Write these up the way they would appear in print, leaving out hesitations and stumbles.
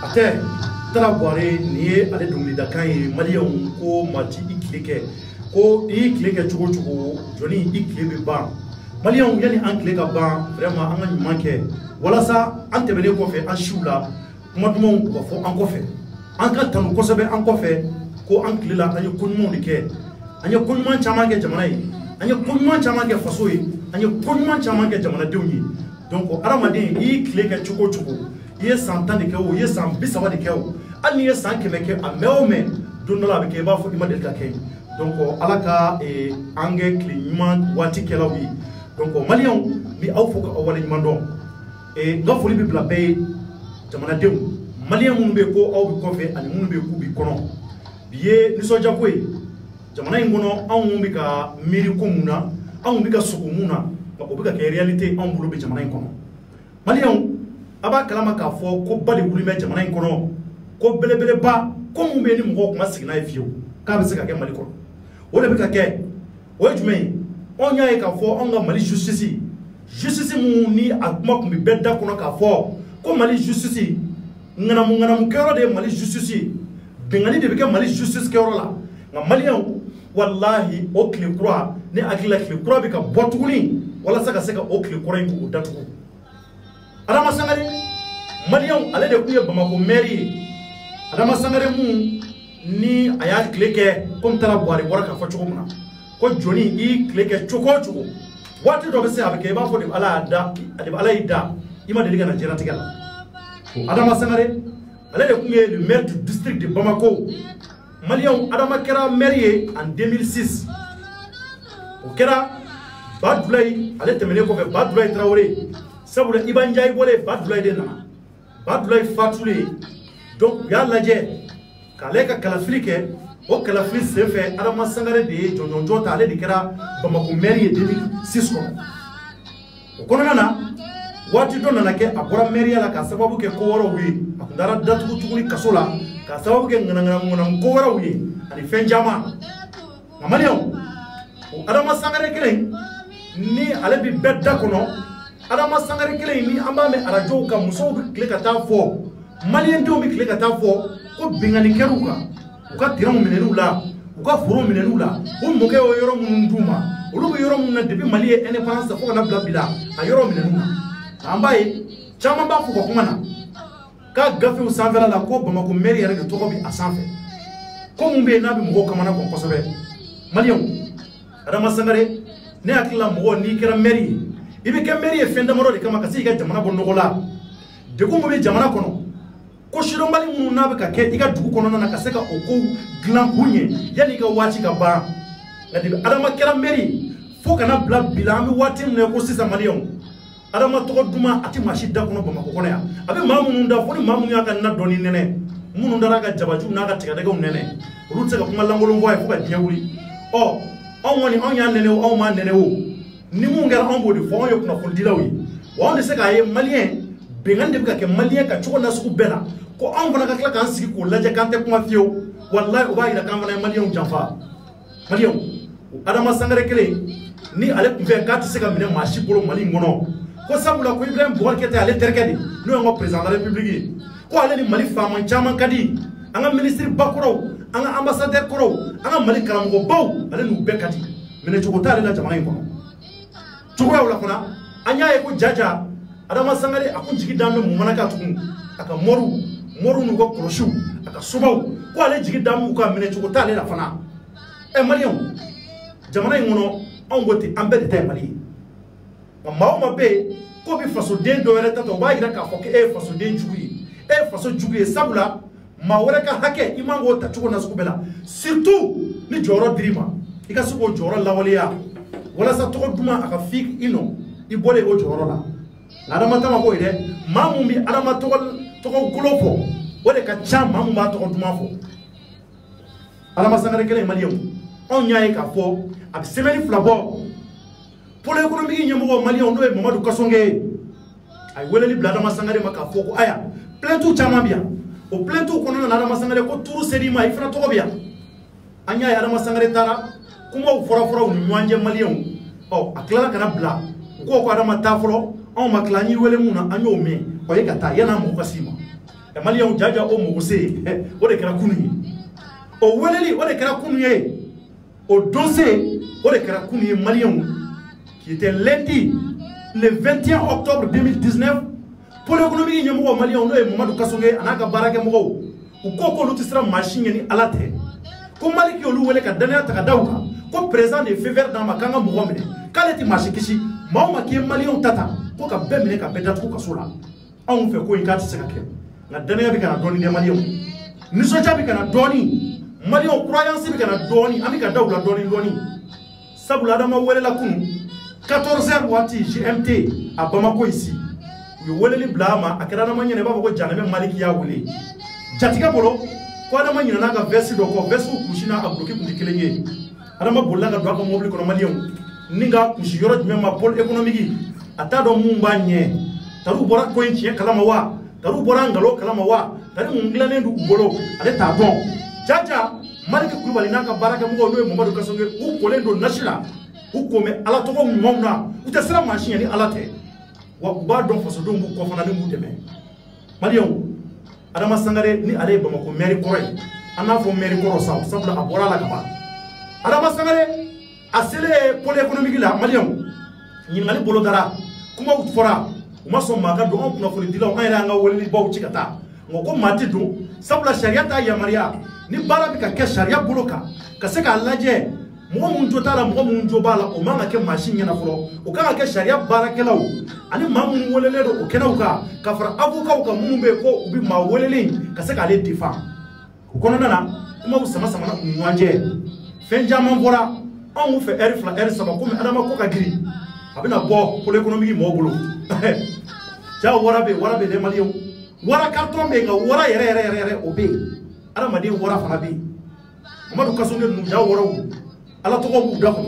ate tara boire ni ale dungli da kan Maliens ko mati ikileke ko ikileke chugo joni ikilebe ba Maliens yani ankle ka ba vraiment anga nyumanke wala sa antebele ko fe an shula modmo ko fo an ko fe an ka tanu ko sebe an ko fe ko ankle la anyo kunmo dike anyo kunman chama ke jamana yi anyo kunman chama ke faso yi anyo kunman chama ke jamana dewni donc aramadin ikileke chugo ye santan de kewo ye san bisawa de kewo ani ye san kemeke a meome dondola be ke ba fo ima de ka ke donc alaka ange climat wati kelawi donc Maliens bi aw fo ko wala nyima don nga foli bi bla be jamana dew Maliens mun be ko aw bi ko fe ani mun be ku bi kono biye ni soja ko jamana ngono aw mun bi ka miri ko muna aw mun bi ka suku muna ko bi ka ke realite aw bulu be jamana ngono Maliens aba kalama ka fo ko bali wuli me jamana ngono ko belebele ba ko mun be ni mo ko ma signa fiyo ka be se ka ke Mali ko o le bi ka ke o jume on yae ka fo on ga Mali justice mu ni akuma kumbi bedda kono ka fo ko Mali justice ngana mu kero de Mali justice bengani de be ke Mali justice kero la nga Maliens wallahi o kle croix ni akila kle croix be ka botuguni wala saka seka o kle croix ko datugo Adama Sangare Maliens ale de kuye Bamako mairie Adama Sangare mu ni aya kleke comme tara boire wara ka fa chugumna ko joni I kleke chugo wati do be se abeke ba fo de ala da ade ala ida ima de na jera tigala Adama Sangare ale de kuye le maire du district de Bamako Maliens Adama kera mairie en 2006 o kera Badulay ale temene ko be Badulay Traoré sabula Ibanjay bole Badulay de na Badulay fatule donc ya laje kale ka kalaflike o kalafli sefe Adama Sangare de jonjonjo ta ale de kera Bamako mairie 2006 ko kono nana wati do nana ke abora mairie la ka sababu ke ko woro wi akundara datu tuguni kasola ka sababu ke ngana ko woro wi ani fenjama Maliens Adama Sangare kelen ni ale bi bedda kono Adama Sangare kelen ni amba me arajo ka muso bi kle ka ta fo Maliens do bi kle ka ta fo ko bingani keruka uka tiramu minenu la uka furo minenu la o moke o yoro mun duma olu bi yoro mun na depuis Mali e indépendance fo na bla bila a yoro minenu amba yi chama ba fu ko kuma na ka gafe o sanfera la ko Bamako mairie yare de to ko bi asanfe ko mun be na bi mo kamana ko kosobe Maliens Adama Sangare ne akila mo ni kera mairie ibe ke mairie fenda moro de kama kasi ga jamana bo nogola de ko mo be jamana kono ko shiro Mali mun na be ka ke iga dugu kono na ka seka o ko glan kunye yani ga wati ka ba ngadi Adama kera mairie fo kana bla bilami wati ne ko sisa Maliens Adama to duma ati mashida kono Bamako kono ya abe mamu nda fo ni mamu ya ka na doni nene munu ndara ga jabaju na ga tiga daga nene rutse ka kuma langolo ngwa fo ka diawuli o on woni on ya nene o ma nene o ni mu ngara on bodi fo on yokna fo dilawi wa on se ka ye Maliens bengande ka ke Maliens ka chuko na suku bela ko on fana ka kala kan sigi ko laje kante kuma fiyo wallahi o ba ira kan fana Maliens janfa Maliens Adama Sangare kele ni ale kumbe ka ti se ka mine mashi bolo Mali ngono ko sabula ko Ibrahim Boubacar Keita ale terkedi no ngo président de la République ko ale ni Mali fama chaman kadi anga ministre bakoro anga ambassadeur koro anga Mali karamgo baw ale nu bekati mine chukota ale na jamana ngono chukura wala kuna anya e ko jaja Adama Sangare akun jigi dame mu manaka tukun aka moru nu ko kroshu aka subaw ko ale jigi damu ko mine chukota ale la fana Maliens jamana ngono on goti ambe de Mali ma be ko bi faso den do wala tato ba ira ka fo ke faso den jugi faso jugi sabula ma wala ka hake imango ta chuko na sukubela surtout ni joro drima ika suko joro lawaliya wala sa to duma aka fik ino ibole o joro la Adama tama ko ide mamu mi Adama to golofo wala ka cham mamu ma to duma fo Adama Sangare kele Maliens on nyaay ka fo ak semaine flabo pour l'économie nyamo Maliens do e Mamadou Kassonge ay weleli Adama Sangare maka fo ko aya plein tout chama bien o plein tout kono na Adama Sangare ko tour serima ifra to bien anya ya Adama Sangare tara kuma o fora o nyanje Maliens o aklara kana bla ko Adama ta foro on maklani wele muna anyo me o yekata yana mo kasima e malien jaja o mo se o de kera kunu o weleli o de kera kunu ye au dossier au Karakouni malien qui était lundi le 21 octobre 2019 pour l'économie du malien on est Mamadou Kassonge anaka barake mo ou koko lutisra machine ni alate ko maliki olu wele ka dania takadauka ko président de février dans makanga mo mene kaleti machikisi mauma ki malien tata ko ka bemene ka bedatu ko kasola on fait ko inkati sekake na dania bi kana doni de malien ni soja bi kana doni Malien croyance bi kana doni amika dawla doni sabula adama welela kunu 14h wati GMT à Bamako ici yo weleli blama akara na manyene baba ko janame maliki ya wele jatika bolo ko adama nyina na ga versi do ko versi kushina abloki kundi kelenye adama bolla ga do ko mobile ko malien ninga kushi yoro jme ma pol économique ata do mumba nye taru bora ko enchi kalama wa taru bora ngalo kalama wa tari munglane ndu bolo ade ta bon jaja maliki kulubali naka baraka mo no Mamadou Kassonge u kolendo national u kome ala to ko ngomna u te sera machine ni ala te wa ba don faso do mu ko fana ni mu deme malien adama sangare ni ale Bamako maire koroy ana fo maire koro sa sabula abora la kaba adama sangare asele pole économique la malien ni ngali bolo dara kuma u fora uma so maka do on kuna fo dila on ira nga woli baw cikata ngoko mati do sabula sharia ta ya maria ni bara bi ka ke sharia boloka ka se ka laje mo mun jota la mo mun jobala o ma ke machine yana foro o ka ke sharia bara ke lawo ani ma mun wolele do o kenaw ka fara avocat ka mun be ko ubi ma wolele ka se ka le difa ko kono nana kuma usama sama na nwanje fenjama bora on mu fe erfla ersaba ko mi adama ko ka giri abina bo pour l'économie mo bolo ja warabe de malien wara carton be nga wara yere obe adamadi wara fana bi Mamadou Kassonge nu ja wara wu ala to ko bu da ko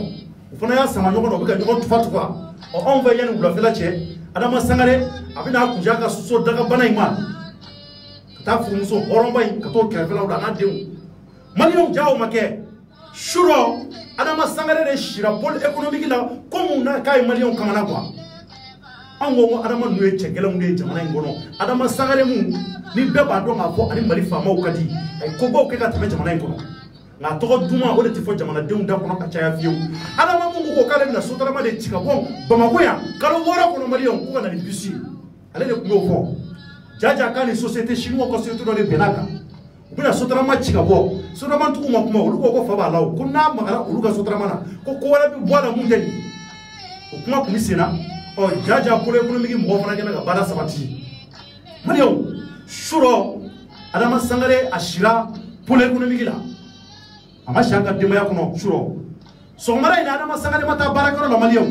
fana ya sama nyogo no be ka nyogo tufatu kwa o on va yani wula fela che adama sangare abina kunja ka so daga bana ima ta fu muso horomba ka to kefela wula na dewu malien jawo make shuro adama sangare de shira pol économique la comme na kay malien kamana kwa ango adama nuwe chegela munde jamana ngono adama sangare mu ni beba do nga fo ani mali fama ukadi ay ko bo ke ka tame jamana ngono na to duma o de tifo jamana de unda kono ka chaya fiu adama mu ko kale na sotara ma de chika bon Bamako ya kalo wora kono mali on ko na ni bisi ale de ko fo jaja kani société chinois ko surtout do de benaka bina sotara ma chika bo sotara man tu kuma ulu ko fa ba lawo kunna magara ulu ga sotara mana ko wala bi bwana mundeni kuma kumisina o jaja pour l'économie mo fana gena ga bada sabati malio shuro adama sangare ashira pour l'économie la ama shanga demaya kono shuro so mara ina adama sangare mata barakaro la malio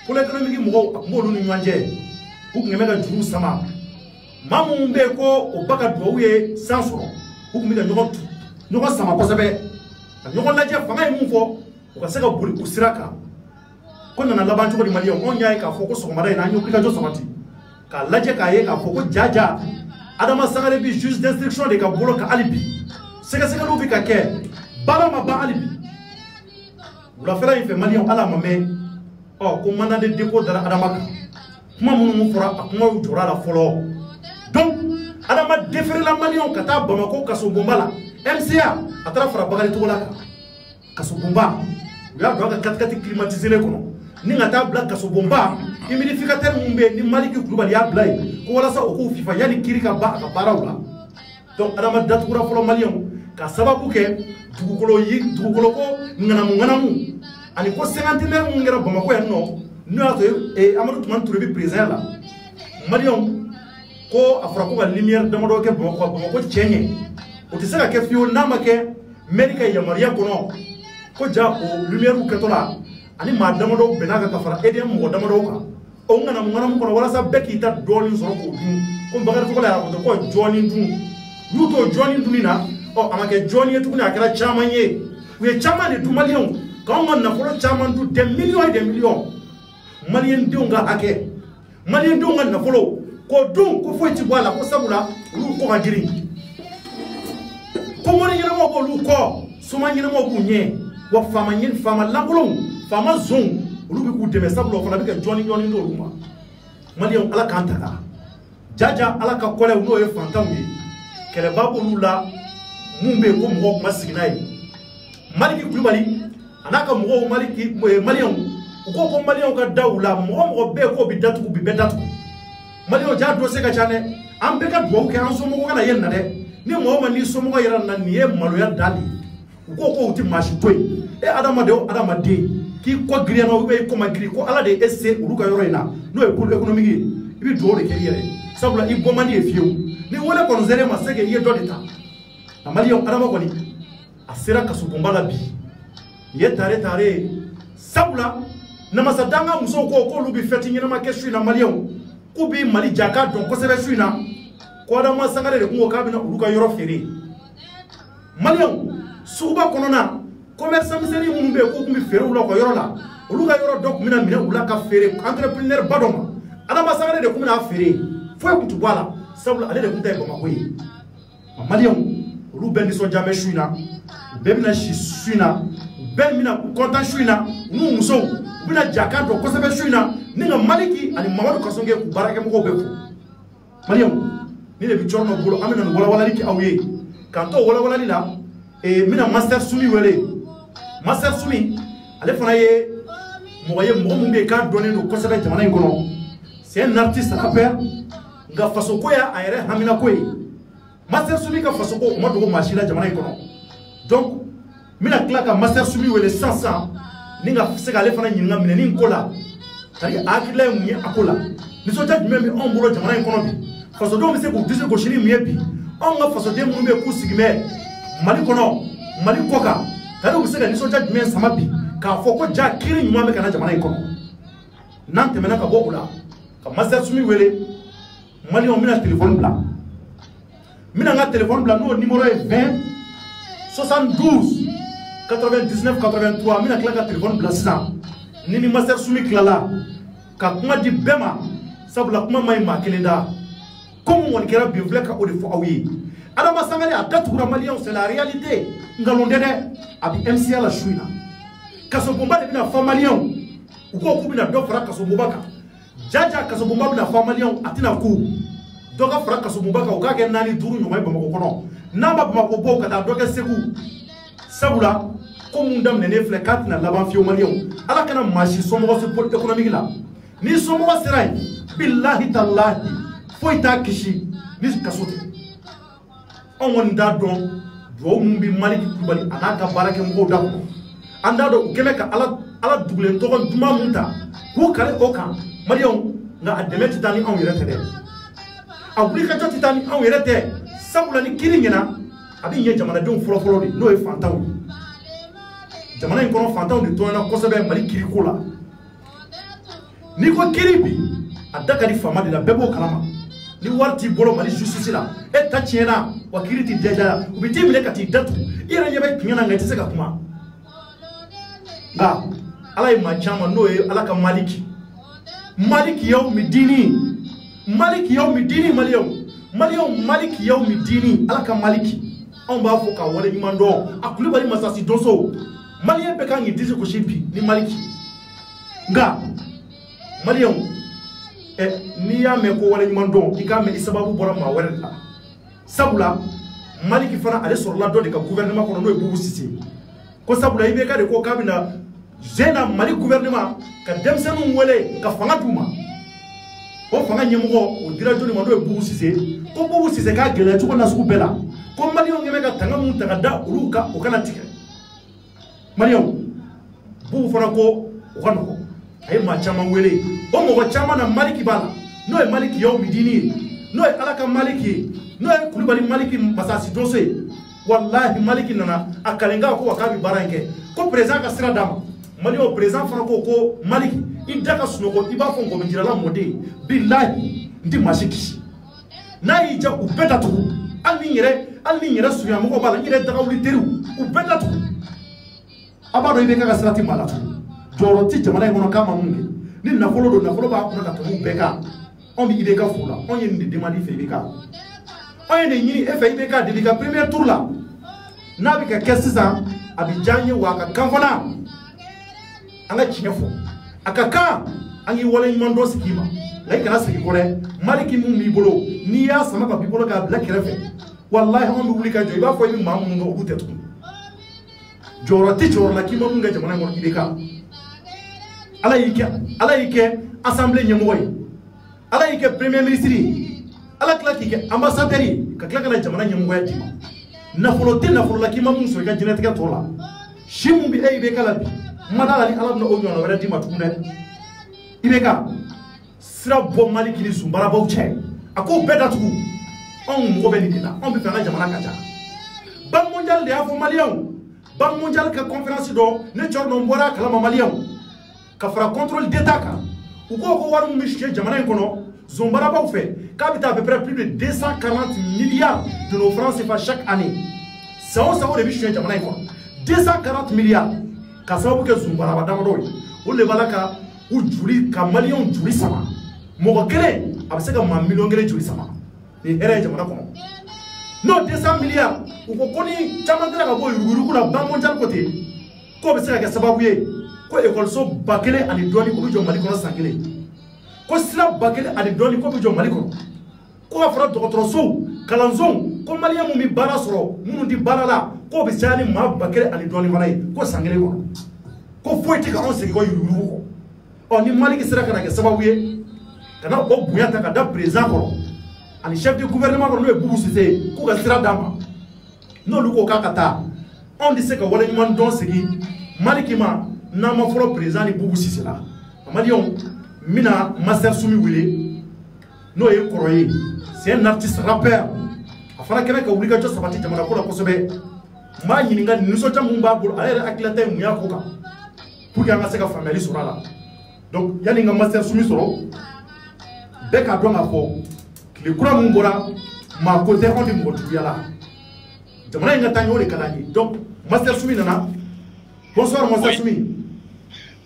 pour l'économie mo lu ni nwanje ku ngeme ga juru sama mamu mbe ko o baka dowe sansoro ku mi ga nyogo sama pasabe nyogo laje fanga mu fo o ka sega buli usiraka kona na laban choko di malien on yaay ka foko so mara ina nyoka jo samati ka laje ka ye ka foko jaja adama sangare bi juge d'instruction de ka bolo ka alibi sega lu bi ka ke bala ma ba alibi la fera il fait malien ala mame oh ko mana de dépôt dara adama ka kuma mu fora kuma jora la folo donc adama déférer la malien ka ta Bamako kaso bombala MCA atara fara bagali to la kaso bomba ya do ka katkati climatiser le kono ni ngata black kaso bomba humidificateur mumbe ni maliki global ya blay ko wala sa ko fifa yani kirika ba ka barawla donc adama datura folo malien ka sababu ke dugukolo ko ngana mu ani ko 50 mu ngera Bamako ya no ato Amadou Toumani Touré bi président la malien ko afra ko lumière damado ke Bamako chenye o tisaka ke fiyo nama ke Amerika ya Maria kono ko ja o lumière u ketola ani ma damado benaga ka fara edem mo damado ka o ngana mu kono wala sa beki ta doli soro ko dun ko bagar ko la ko joni dun yuto joni dunina o amake joni etu kuna akara chamanye we chamane du malien ka on na folo chaman du des millions malien de nga ake malien de nga na folo ko dun ko fo ti wala ko sabula lu ko ngiri ko mo ni mo ko lu ko suma ni mo bu nye wa fama nyin fama langolong fama zon ulu bi ku deme sablo fana bi ka joni do luma malien ala kantaka jaja ala ka kole no e fantam yi kele babo lula mumbe ko mo ma signai maliki kulubali anaka mo maliki malion ko malion ka dawla mo be ko bi datu bi bedatu malion ja do se ka chane am be ka do ke an so mo kana yen na de ni mo ma ni so mo yera na ni e malo ya dali ko uti mashi toy e adama de ki ko griya no be ko ma gri ko ala de esse uluka yoro ina no e pour économique ibi do de keriere sabula ibo mandi e fiu ni wala ko nzere ma sege ye do de ta amali yo adama ko ni asira kasubumba la bi ye tare sabula na masadanga muso ko lubi feti nyina ma keshu na malion ku bi mali jaka don ko sebe shuina ko adama sangare de ko kabina uluka yoro fere malion suba konona commerçant miseri mun be ko kumbi fere ulo ko yoro la uluka yoro dok mina ula ka fere entrepreneur badoma adama sangare de kumina fere foi kutu bala sabula ale de kunta e bama ko yi malion ulu ben so jamais shuina bemina shi shuina bemina kontan shuina nu muso bina jaka do ko sebe shuina ninga maliki ani mamadu kasonge ku barake mo ko be ko malion ni le bi chorno bolo amina wala wala liki awye kanto wala wala lila e mina master sumi wele master sumi ale fana ye moye mo mumbe ka donné do ko sebe jamana ngono c'est un artiste rappeur nga faso ko ya ayre hamina ko yi master sumi ka faso ko mo do machila jamana ngono donc mina klaka master sumi wele 500 ninga seka ale fana nyinga mine nin kola tari akile mu akola ni so tadi meme on bolo jamana ngono bi faso do mi se ko dise ko shini mu bi on nga faso de mu be ku sigime mali kono mali koka tari mu se ka ni so tadi men sama bi ka foko ja kiri nyuma me kana jamana ngono nante mena ka bo ula ka master sumi wele mali on mina téléphone bla mina nga téléphone bla no numéro est 20 72 99 83 mina klaka téléphone bla ça nini master sumi klala ka kuma di bema sabula kuma mai makelenda comme on kera bi vleka o de fo awi adama sangale atatu malien c'est la réalité ngalondede abi MCA la chouina kaso bomba de bina fa malien uko ku bina do fara kaso bomba ka jaja kaso bomba bina fa malien atina ku doga fara kaso bomba ka ukage nani duru nyoma ba mako kono namba ba mako bo ka da doga seku sabula comme ndam ne fle kat na laban fi malien ala kana machi somo so pour économique la ni somo serai billahi tallahi foi ta kishi ni kasote on wonda don do mumbi maliki kubali anaka barake mbo da ko anda do keme ka ala dugulen to kon duma munta ko kare o kan marion nga ademeti tani on yere tede awrika joti tani on yere te sabula ni kiringena abi nye jamana don folo de no e fantaw jamana en kono fantaw de to na ko sebe mali kiri ko la ni ko kiribi adaka di fama de la bebo kalama ni warti bolo mali justice la e ta tiena wa kiriti deja ubiti mile kati datu ira nyebe kinyana ngati seka kuma nga ala ma chama no e ala ka maliki yawmi dini maliki yawmi dini ala ka maliki on ba fo ka wala imando akuli bali masasi doso malien be kan ngidise ko shipi ni maliki nga malien ni ya me ko wala imando ikame isababu bora ma wala sabula maliki fana ale sorla do de ka gouvernement ko no e bubu sisi ko sabula ibe ka de ko kabina zena mali gouvernement ka demsenu wele ka fanga duma o fanga nyemugo o dira joni mando e bubu sisi ka gele tuko na suku bela ko mali on ngeme ka tanga mun taka da uluka o kana tike mali on bubu fana ko o kana ko ay ma chama wele o mo ko chama na maliki bala no e maliki yawmi dini no e alaka maliki no e kulibali maliki masasi dose wallahi maliki nana akalenga ko wakabi baranke ko president ka sira dama mali o president fana ko maliki idaka sunoko iba fo ngo njira la mode billahi ndi mashiki na ija ubeta to alni nyere suya mo ko bala nyere daga wuli teru ubeta to abado ibe ka sira ti malatu joro ti jamana ngono kama mungi ni nafolo ba kuna ka to beka on bi ide ka fula on yi ndi demandi fe beka on yi ni efe ibe ka de ka premier tour la na bi ka kessisa abijanye wa ka kanfana anga chinyefo akaka angi wala imando skima ngai kana sigi ko dɛ maliki mun b'i bolo n'i y'a sama ka b'i bolo k'a bila kɛrɛfɛ wallahi anw bɛ wuli ka jɔ i b'a fɔ i bɛ maa minnu dɔn olu tɛ tugun jɔyɔrɔ tɛ jɔyɔrɔ la k'i ma mun kɛ jamana in kɔnɔ i bɛ ka ala y'i kɛ assemblée ɲɛmɔgɔ ye ala y'i kɛ premier ministre ye ala tila k'i kɛ ambassadeur ye ka tila ka na jamana ɲɛmɔgɔya d'i ma nafolo tɛ nafolo la k'i ma mun sɔrɔ i ka diɲɛlatigɛ tɔ la si mun bɛ e bɛ k'a la bi ma d'a la ni ala bɛna o ɲɔgɔnna wɛrɛ d'i ma tugun dɛ i bɛ ka sira bɔ maliki ni sunbarabaw cɛ a k'o bɛɛ datugu anw mɔgɔ bɛ nin de la anw bɛ fɛ an ka jamana ka ca banque mondiale de y'a fɔ maliyɛnw banque mondiale ka conférence dɔ ne cɔrɔ dɔ n bɔra a kalama maliyɛnw ka fara contrôle d'état kan u ko ko wari min bɛ siyɛ jamana in kɔnɔ zonbarabaw fɛ k'a bɛ taa à peu près plus de 240 milliards de nos francs CFA chaque année san o san o de bɛ siyɛ jamana in kɔnɔ 240 milliards ka sababu kɛ zonbaraba damadɔ ye o de b'a la ka u joli ka maliyɛnw joli sama mɔgɔ kelen a bɛ se ka maa miliyɔn kelen joli sama nin hɛrɛ ye jamana kɔnɔ n'o 200 milliards u ko ni caman taara ka bɔ yuruguyurugu la banque mondiale ko ten k'o bɛ se ka kɛ sababu ye ko ekɔliso 1000 ani dɔɔni o bɛ jɔ mali kɔnɔ san kelen ko sira 1000 ani dɔɔni k'o bɛ jɔ mali kɔnɔ ko ka fara dɔgɔtɔrɔsow kalansow ko maliyɛn mun bɛ baara sɔrɔ minnu tɛ baara la k'o bɛ caya ni maa 1000 ani dɔɔni fana ye ko san kelen kɔnɔ ko foyi tɛ ka anw segin kɔ yuruguyurugu kɔ ni maliki sera ka na kɛ sababu ye ka na o bonya ta ka da président kɔrɔ ani chef de gouvernement kɔrɔ n'o ye Boubou Cissé ye k'u ka sira d'a ma n'olu ko k'a ka taa anw tɛ se ka wale ɲuman dɔn segin maliki ma n'an ma fɔlɔ président ni Boubou Cissé la maliyɛnw n bɛna Master Sumi wele n'o ye kɔrɔ ye c'est un artiste rappeur a fana kɛnɛ ka wuli ka jɔ sabati jamana ko la kosɛbɛ n b'a ɲininka nisɔndiya mun b'a bolo ale yɛrɛ hakilina ye mun y'a ko kan pour que an ka se ka faamuyali sɔrɔ a la donc yanni n ka Master Sumi sɔrɔ bɛɛ k'a dɔn k'a fɔ tile kura mun bɔra maa ko tɛ anw de mɔgɔ juguya la jamana in ka taa ɲɛ o de ka d'an ye donc Master Sumi nana bonsoir Master Sumi.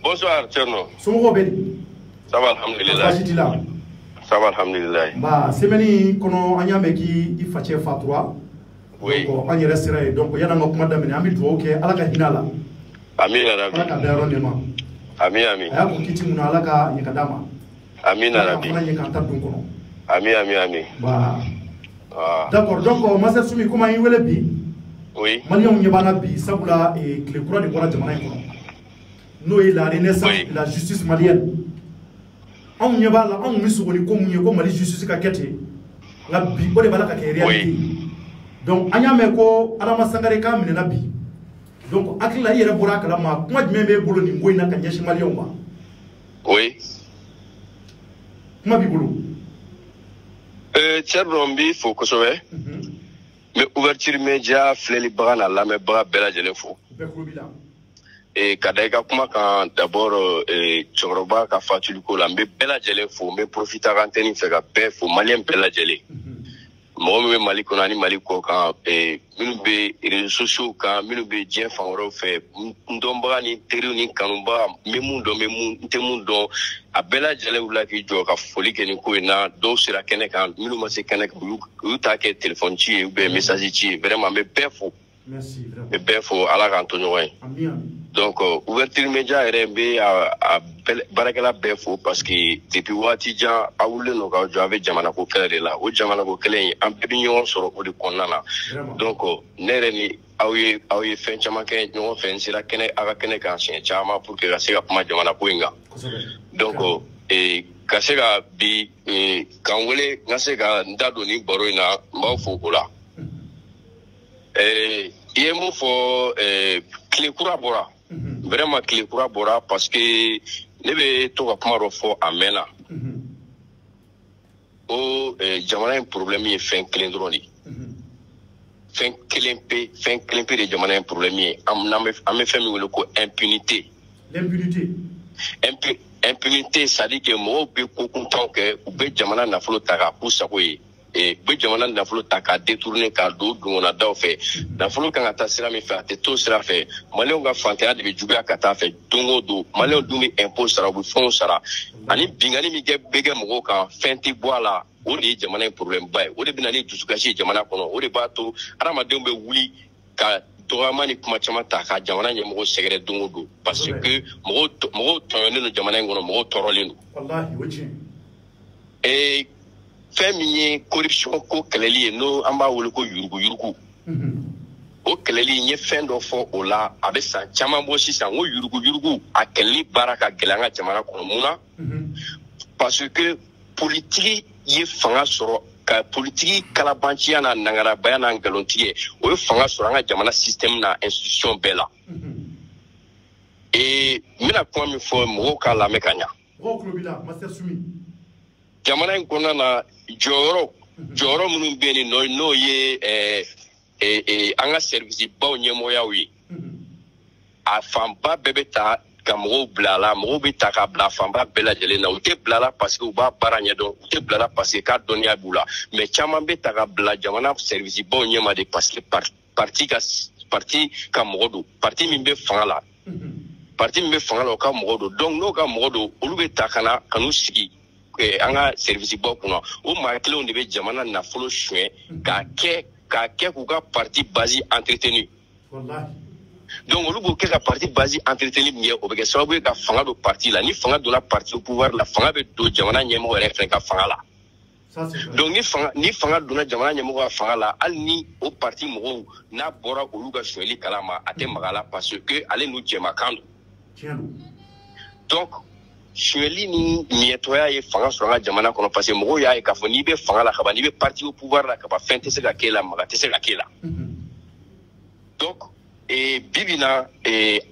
Bonsoir Thierno. somɔgɔw bɛ di. Ça va alhamdulillah. baasi t'i la. Ça va alhamdulillah. Bah semaine kɔnɔ an y'a mɛn k'i facɛ fatura. Oui. donc an yɛrɛ sera yen donc yan'an ka kuma daminɛ an bɛ dugawu kɛ ala ka hinɛ a la. Amin yarabi. ala ka da yɔrɔ nɛɛma. Amin amin. a y'a ko kiti mun na ala ka ɲɛ ka d'a ma. Amin yarabi. ala ka fana ɲɛ k'an ta don kɔnɔ. Amin amin amin. Bah. D'accord donc Master Sumi komi an y'i wele bi. Oui. maliyɛnw ɲɛ b'an na bi sabula tile kura de bɔra jamana in kɔnɔ n'o ye la renaissance de la justice malienne. anw ɲɛ b'a la anw bɛ sogo ni ko mun ye ko mali justice ka kɛ ten nka bi o de b'a la ka kɛ réalité donc an y'a mɛn ko Adama Sangare k'a minɛna bi donc hakili la i yɛrɛ bɔra a kalama kuma jumɛn b'e bolo nin ko in na ka ɲɛsin maliyɛnw ma. Oui. kuma b'i bolo. Thierno n b'i fo kosɛbɛ. N bɛ ouverture média filɛlibaga n'a lamɛnbaga bɛɛ lajɛlen fo. bɛɛ kulo b'i la. Ka da i ka kuma kan d'abord cɛkɔrɔba ka fatuliko la n bɛ bɛɛ lajɛlen fo n bɛ profiter a ka antenne fɛ ka bɛɛ fo maliyɛn bɛɛ lajɛlen mɔgɔ min bɛ mali kɔnɔ ani mali kɔ kan minnu bɛ réseaux sociaux kan minnu bɛ diɲɛ fan wɛrɛw fɛ n dɔnbaga ni teriw ni kanubaga n bɛ mun dɔn n tɛ mun dɔn a bɛɛ lajɛlen wulila k'i jɔ ka foli kɛ nin ko in na dɔw sera kɛnɛ kan minnu ma se kɛnɛ kan u y'u ta kɛ téléphone ci ye ou bien message ci ye vraiment n bɛ bɛɛ fo. Merci vraiment. N bɛ bɛɛ fo ala k'an to ɲɔgɔn ye. Amin. Donc ouverture média yɛrɛ n bɛ a baarakɛla bɛɛ fo parce que depuis waati jan a wulilen don k'aw jɔ a bɛ jamanako kɛlɛ de la o jamanako kɛlɛ in an bɛɛ bɛ ɲɔgɔn sɔrɔ o de kɔnɔna na donc ne yɛrɛ ni aw ye fɛn caman kɛ ɲɔgɔn fɛ n sera a ka kɛnɛ kan siɲɛ caman pour que ka se ka kuma jamanako in kan donc ka se ka bi k'an wele n ka se ka n da don nin baro in na n b'aw fo o la. I ye mun fɔ tile kura bɔra vraiment tile kura bɔra parce que ne bɛ to ka kuma dɔ fɔ a mɛnna o jamana in problème ye fɛn kelen dɔrɔn de fɛn kelen pe de jamana in problème ye an bɛ fɛn min wele ko impunité. Impunité c'est à dire que mɔgɔw bɛ ko kuntanw kɛ u bɛ jamana nafolo ta k'a k'u sago ye. Bɛ jamana nafolo ta k'a détourner k'a don dungɔnadaw fɛ nafolo kan ka taa sira min fɛ a tɛ to sira fɛ maliyɛnw ka fantanya de bɛ juguya ka taa fɛ don o don maliyɛnw dun bɛ impôt sara u bɛ fɛnw sara ani bingani min bɛ kɛ mɔgɔw kan fɛn tɛ bɔ a la o de ye jamana in problème ba ye o de bɛ na ni dusukasi ye jamana kɔnɔ o de b'a to adamadenw bɛ wuli ka dɔgɔyama ni kuma caman ta ka jamana ɲɛmɔgɔ sɛgɛrɛ don o don parce que mɔgɔw tɔɲɔnnen don jamana in kɔnɔ mɔgɔw tɔɔrɔlen don. Et fɛn min ye corruption ko kɛlɛli ye n'o an b'a wele ko yurugu-yurugu. O kɛlɛli n ye fɛn dɔ fɔ o la a bɛ san caman bɔ sisan ko yurugu-yurugu a kɛlɛli baara ka gɛlɛn an ka jamana kɔnɔ mun na parce que politiki ye fanga sɔrɔ ka politiki kalabanciya n'a nangarabaya n'a nkalontigɛ o ye fanga sɔrɔ an ka jamana système n'a institution bɛɛ la. Et n bɛna kuma min fɔ mɔgɔw k'a lamɛn ka ɲa. Jamana in kɔnɔna na jɔyɔrɔ minnu bɛ yen n'o ye an ka service baw ɲɛmɔgɔyaw ye a fanba bɛɛ bɛ ta ka mɔgɔw bila la mɔgɔw bɛ ta ka bila fanba bɛɛ lajɛlen na u tɛ bila la parce que u b'a baara ɲɛdɔn u tɛ bila la parce que k'a dɔnniya b'u la mais caman bɛ ta ka bila jamana service baw ɲɛma de parce que parti ka mɔgɔ don parti min bɛ fanga la o ka mɔgɔ don donc n'o ka mɔgɔ don olu bɛ ta ka na ka n'u sigi an ka service baw kɔnɔ o maa kelenw de bɛ jamana nafolo suɲɛ k'a kɛ k'u ka parti base entretenu donc olu b'o kɛ ka parti base entretenu min kɛ o bɛ kɛ sababu ye ka fanga don parti la ni fanga donna parti au pouvoir la fanga bɛ don jamana ɲɛmɔgɔ yɛrɛ fɛnɛ ka fanga la donc ni fanga donna jamana ɲɛmɔgɔ ka fanga la hali ni o parti mɔgɔw n'a bɔra olu ka suɲɛli kalama a tɛ maga la parce que ale n'u jɛmakan don donc suɲɛli ni miɛtɔya ye fanga sɔrɔ an ka jamana kɔnɔ parce que mɔgɔw y'a ye k'a fɔ n'i bɛ fanga la kaban n'i bɛ parti au pouvoir la kaban fɛn tɛ se ka k'e la maga tɛ se ka k'e la donc bibi na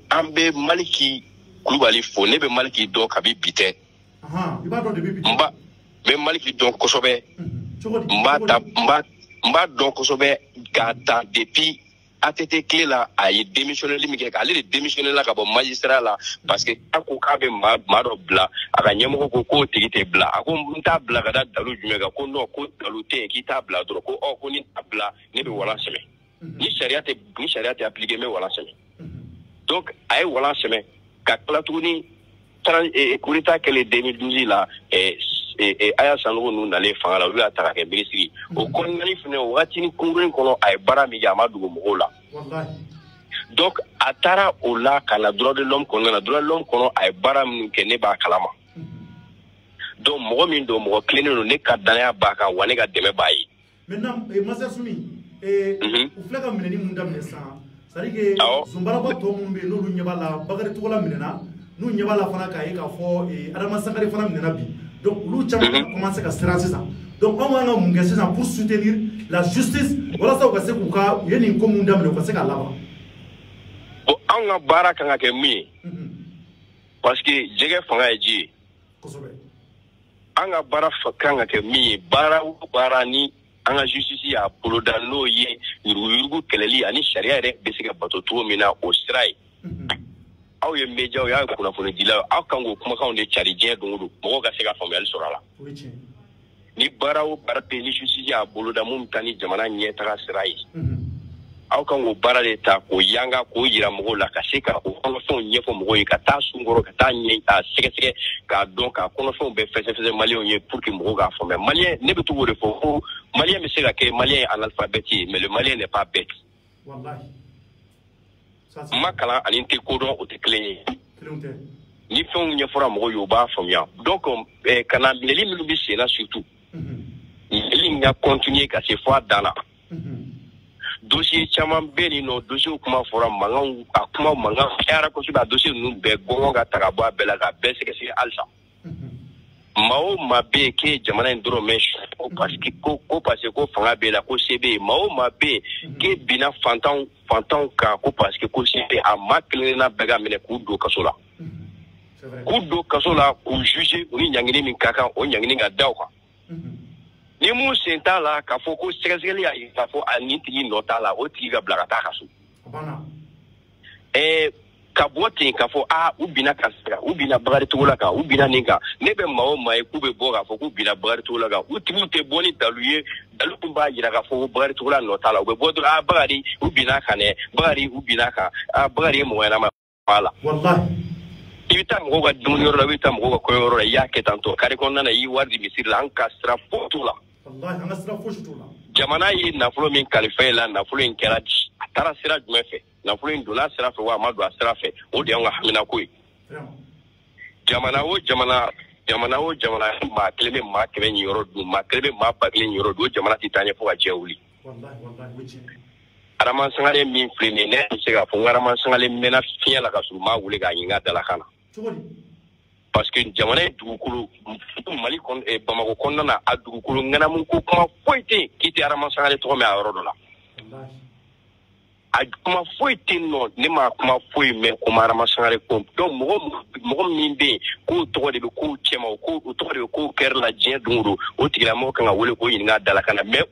an bɛ Maliki Kulubali fo ne bɛ Maliki dɔn kabi bi tɛ n bɛ Maliki dɔn kosɛbɛ n b'a dɔn kosɛbɛ k'a ta depuis ATT tile la a ye démissionné min kɛ ale de démissionné la ka bɔ magistrat la parce que a ko k'a bɛ maa dɔ bila a ka ɲɛmɔgɔ ko k'o tigi tɛ bila a ko n t'a bila ka da dalu jumɛn kan ko non ko dalu tɛ yen k'i t'a bila dɔrɔn ko ko ni t'a bila ne bɛ walan sɛmɛ ni sariya tɛ appliqué n bɛ walan sɛmɛ donc a ye walan sɛmɛ ka tila tuguni coup d'état kɛlen 2012 la Aya Sanogo ninnu nalen fanga la olu y'a ta ka kɛ minisiri o kɔnɔna fana o waatini kunkurunin kɔnɔ a ye baara min kɛ a ma dogo mɔgɔw la donc a taara o la ka na droit de l'homme kɔnɔna na droit de l'homme kɔnɔ a ye baara min kɛ ne b'a kalama donc mɔgɔ min don mɔgɔ tilennen don ne ka danaya b'a kan wa ne ka dɛmɛ b'a ye. Maintenant Masa Sumi u filɛ ka minɛni mun daminɛ sisan c'est à dire que zunbaraba tɔ minnu bɛ yen n'olu ɲɛ b'a la Bakari Togola minɛna n'u ɲɛ b'a la fana k'a ye k'a fɔ Adama Sangare fana minɛna bi donc olu caman commencé ka siran sisan donc anw kan ka mun kɛ sisan pour soutenir la justice walasa u ka se k'u ka u ye nin ko mun daminɛ u ka se k'a laban. Bon anw ka baara kan ka kɛ mun ye parce que jɛgɛ fanga ye ji ye kosɛbɛ an ka baara kan ka kɛ min ye baara o baara ni an ka justice y'a boloda n'o ye yuruguyurugu kɛlɛli ani sariya yɛrɛ bɛ se ka bato cogo min na o sira ye aw ye médiaw y'a ye kunnafonidilaw aw kan k'o kumakanw de cari diɲɛ don o don mɔgɔw ka se ka faamuyali sɔrɔ a la ni baara o baara bɛ ni justice y'a boloda mun bɛ taa ni jamana ɲɛtaga sira ye aw kan k'o baara de ta k'o yanga k'o yira mɔgɔw la ka se ka o kɔnɔfɛnw ɲɛfɔ mɔgɔw ye ka taa sunkɔrɔ ka taa ɲɛ k'a sɛgɛsɛgɛ k'a dɔn k'a kɔnɔfɛnw bɛɛ fɛsɛfɛsɛ maliyɛnw ye pour que mɔgɔw k'a faamuya maliyɛn ne bɛ to k'o de fɔ ko maliyɛn bɛ se ka kɛ maliyɛn ye analphabète ye mais le maliyɛn n'est pas bête ma kalan ani n tɛ kodɔn o tɛ kelen ye ni fɛnw ɲɛfɔra mɔgɔw ye o b'a faamuya donc ka na minɛli minnu bɛ sen na surtout minɛli in ka continuer ka se fɔ a dan na dossier caman bɛ yen nɔ dossier kuma fɔra mankanw a kuma mankan cayara kosɛbɛ a dossier ninnu bɛɛ gɔngɔn ka ta ka bɔ a bɛɛ la ka bɛɛ sɛgɛsɛgɛ halisa maa o maa bɛ yen k'e jamana in dɔrɔn mɛn ko parce que ko fanga b'e la ko se b'e ye maa o maa bɛ yen k'e binna fantanw kan ko parce que ko se b'e a maa kelenkelenna bɛɛ ka minɛ k'u don kaso la k'u juger u ni ɲangini min ka kan o ɲangini ka da o kan ni mun sen t'a la k'a fɔ ko sɛgɛsɛgɛli y'a ye k'a fɔ a nin tigi nɔ t'a la o tigi ka bila ka taa ka so ka bɔ ten k'a fɔ u binna Kasika u binna Bakari Togola kan u binna nin kan ne bɛ maa o maa ye k'u bɛ bɔ k'a fɔ k'u binna Bakari Togola kan u tigiw tɛ bɔ ni dalu ye dalu min b'a jira k'a fɔ ko Bakari Togola nɔ t'a la u bɛ bɔ dɔrɔn Bakari u binna kan dɛ Bakari u binna kan Bakari ye mɔgɔ ɲɛnama a la i bɛ taa mɔgɔw ka dumuniyɔrɔ la i bɛ taa mɔgɔw ka kɔɲɔyɔrɔ la i y'a kɛ tan tɔ kare kɔnɔna na i y'i wari di misiri la an ka sira foyi t'o la jamana ye nafolo min kalifa e la nafolo in kɛra di a taara sira jumɛn fɛ nafolo in donna sira fɛ wa a ma don a sira fɛ o de y'an ka hamina ko ye jamana o jamana jamana o jamana ma kelebe ma kebe ni yoro du ma kelebe ma bagli ni yoro du jamana titanye fo ajewuli wallahi wuci araman sangale min flini ne se ga fo araman sangale mena fiya la ka su ma wule ga yinga dala kana parce que jamana dugukulu mali kon e bamako konna na adugukulu ngana mun ko kuma foite kiti araman sangale to me a yoro do la a kuma foite no ne ma kuma foi me ko araman sangale ko donc mo min be ko to de ko chema ko to de ko ker la jien dunguru o tigila mo kan wole ko yinga dala kana mais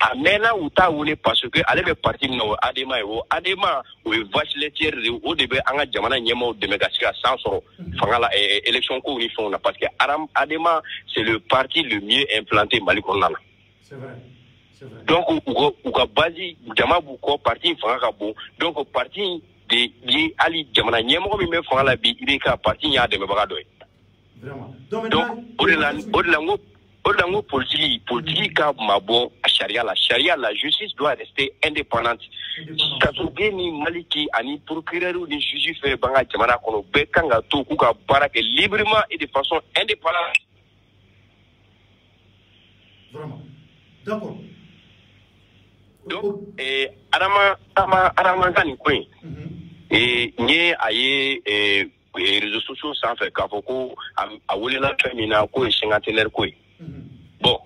amena uta wule parce que ale be parti no adema o vache laitière o de be anga jamana nyema de mega sika sans soro fangala élection ko ni fona parce que adema c'est le parti le mieux implanté Mali konana c'est vrai donc ou ka base jama bu ko parti fanga bon donc parti de ali jamana nyema ko mi me fangala bi ibe ka parti nya de me baga doy vraiment donc Odango politique ka mabo a sharia la justice doit rester indépendante. Kasogeni maliki ani procureur ou ni juge fait banga jamana kono be kanga to ku ka barake librement et de façon indépendante. Vraiment. D'accord. Donc arama kani coin. Nye aye réseaux sociaux sans faire kafoko a wole la femina ko cinquantenaire ko. Bon,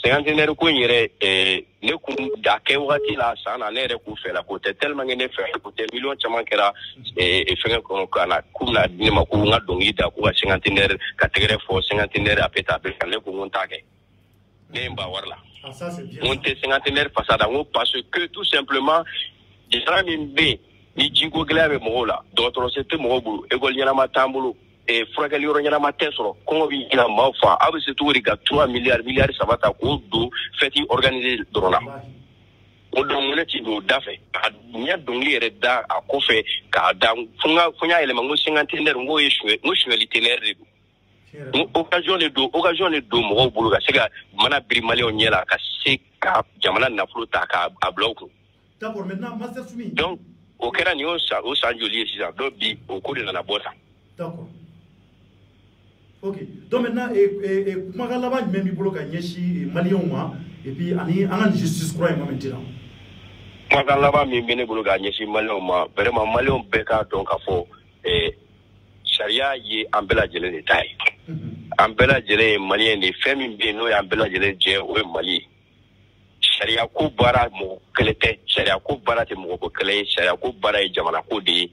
cinquantenaire ko yere ne kun da ke wati la sana ne re ku fela ko te tellement ne fe ko te million chama kera fenga ko kana kuna ni ma ko nga dongi da ko cinquantenaire ka tegere fo cinquantenaire apeta be kan le ko ngonta ke ne mba warla ça c'est bien on te cinquantenaire passada ngo parce que tout simplement déjà mbe ni jingo glabe mo la d'autres c'était mo bu école yana matambulu et fragali yoro nyana matesoro ko bi ina mafa abe se to riga 3 milliards sabata ko do feti organiser drona o do ngene ti do dafe nya dongi ere da akofe ka da funya ele mango 50 ngo yeshwe ngo littéraire do occasion de do mo bulu ga sega mana brimali on nyela ka seka jamana na flota ka abloku d'accord maintenant master Soumi donc au kera ni o sanjoli sisa do bi o ko de na bota d'accord. Ok. Donc maintenant, Magalaba même bolo ka nyeshi Malion ma et puis ani an justice croit maintenant. Magalaba même bolo ka nyeshi Malion ma vraiment Malion beka donc afo sharia ye ambela jele de taille. Ambela jele malien de femme bien no ambela jele je o Mali. Sharia ko bara mo kelete sharia ko bara te mo ko kele sharia ko bara e jamana ko de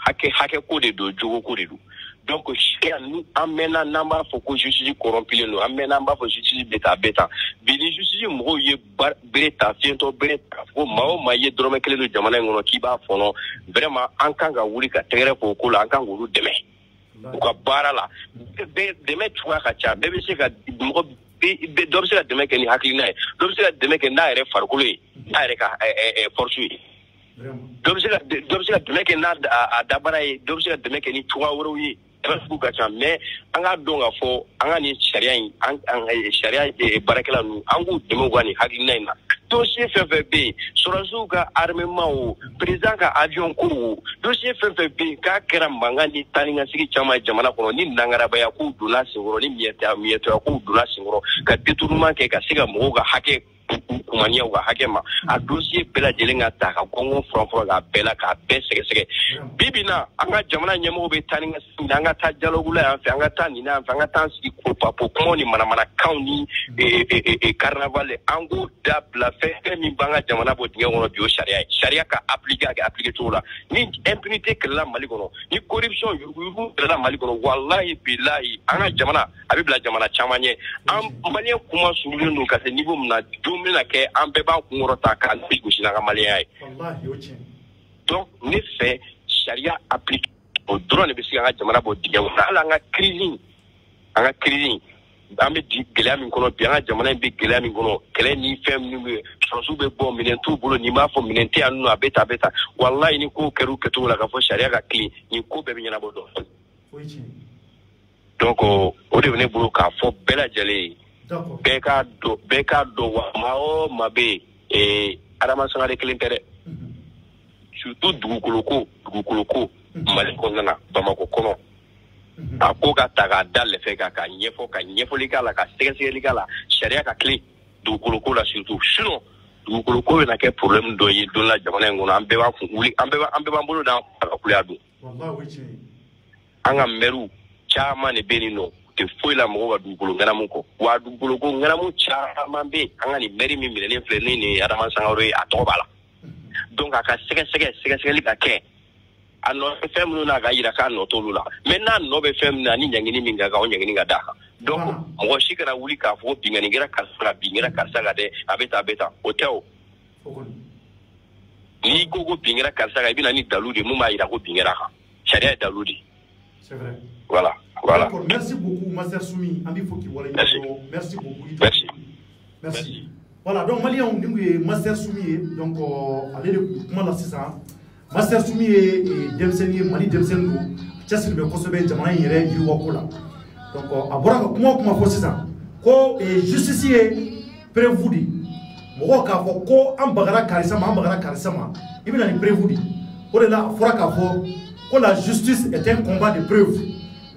hake ko de do jogo ko de do. Donc, nous amena namba foko justice corrompu nous amena namba foko justice beta bini justice mo ye breta fiento breta fo mao maye drome kele do jamana ngono kiba fono vraiment ankanga wuri ka tere foko la ankanga wuru deme ko bara la deme tuwa ka cha bebe se ka mo be do se ka deme ke ni haklina do se ka deme ke na ere farkulo na ere ka fortune do se ka deme ke na adabara do se ka deme ke ni tuwa wuru yi mais anga donga fo anga ni sharia sharia barakela nu angu demo gwani hakina ina dossier FFB sorazuga armement o président ka avion ko dossier FFB ka kera manga ni talinga sigi chama jamana ko ni nangara baya ku dula singoro ni mieta ku dula singoro ka détournement ke ka siga mo ga hake kumania wa hakema a dossier bela jelenga ta ka kongo franfro ga bela ka be sege bibina anga jamana nyemo be taninga sinanga ta dialogue la fa anga ta ni na fa anga ta si ko papo ko ni mana kauni carnaval ango dabla fe mi banga jamana bo dinga wono bio sharia ka appliquer tout là ni impunité que la Mali kono ni corruption yugu la Mali kono wallahi billahi anga jamana abibla jamana chamanye am malien kuma sulu ndo ka se niveau na na ke ambeba ngorota ka bigusina malien wallahi oche donc ne fait sharia applique au droit ne bisi nga jamana bo diga ala nga crise ambe di gelami kono bi nga jamana bi gelami kono kele ni fem ni sosu be bon minen tout bolo ni ma fo minen te anu abeta wallahi ni ko keru ketu la ka fo sharia ka clean ni ko be nyana bo do donc o de ne bolo ka fo bela jale beka do wa mao mabe adama sangare kelintere surtout dugukuluko Mali konana Bamako kono a ko ka ta ka da le fe ka ɲɛfɔli k'a la ka sɛgɛsɛgɛli k'a la sariya ka tilen dugukolo ko la surtout sinon dugukolo ko bɛna kɛ problème dɔ ye don la jamana in kɔnɔ an bɛɛ b'a kun wuli an bɛɛ b'an bolo d'an ka kuleya don an ka maires caman de bɛ yen nɔ u tɛ foyi la mɔgɔw ka dugukolo ŋanamu kɔ wa dugukolo ko ŋanamu caman bɛ yen an ka nin maire min minɛlen filɛ ni nin Adama Sangaro ye a tɔgɔ b'a la donc a ka sɛgɛsɛgɛli ka kɛ a nɔ bɛ fɛn minnu na a ka yira k'a nɔ t'olu la mais n'a nɔ bɛ fɛn min na ni ɲangini min ka kan o ɲangini ka d'a kan donc mɔgɔ si kana wuli k'a fɔ ko binganni kɛra karisa la bin kɛra karisa ka dɛ a bɛ tan o tɛ o n'i ko ko bin kɛra karisa kan i bɛ na ni dalu de mun b'a yira ko bin kɛra kan sariya ye dalu de c'est vrai voilà d'accord merci beaucoup Master Soumi an b'i fo k'i waleɲuman merci beaucoup merci voilà donc maliyɛnw nin tun ye Master Soumi ye donc ale de tun kuma la sisan Master Soumi ye denmisɛnnin ye Mali denmisɛnnin don cɛsiri bɛ kosɛbɛ jamana in yɛrɛ yiriwako la donc a bɔra ka kuma o kuma fɔ sisan ko justice ye preuve di mɔgɔw k'a fɔ ko an bagara karisa ma i bɛna ni preuve di o de la a fɔra k'a fɔ ko la justice est un combat de preuve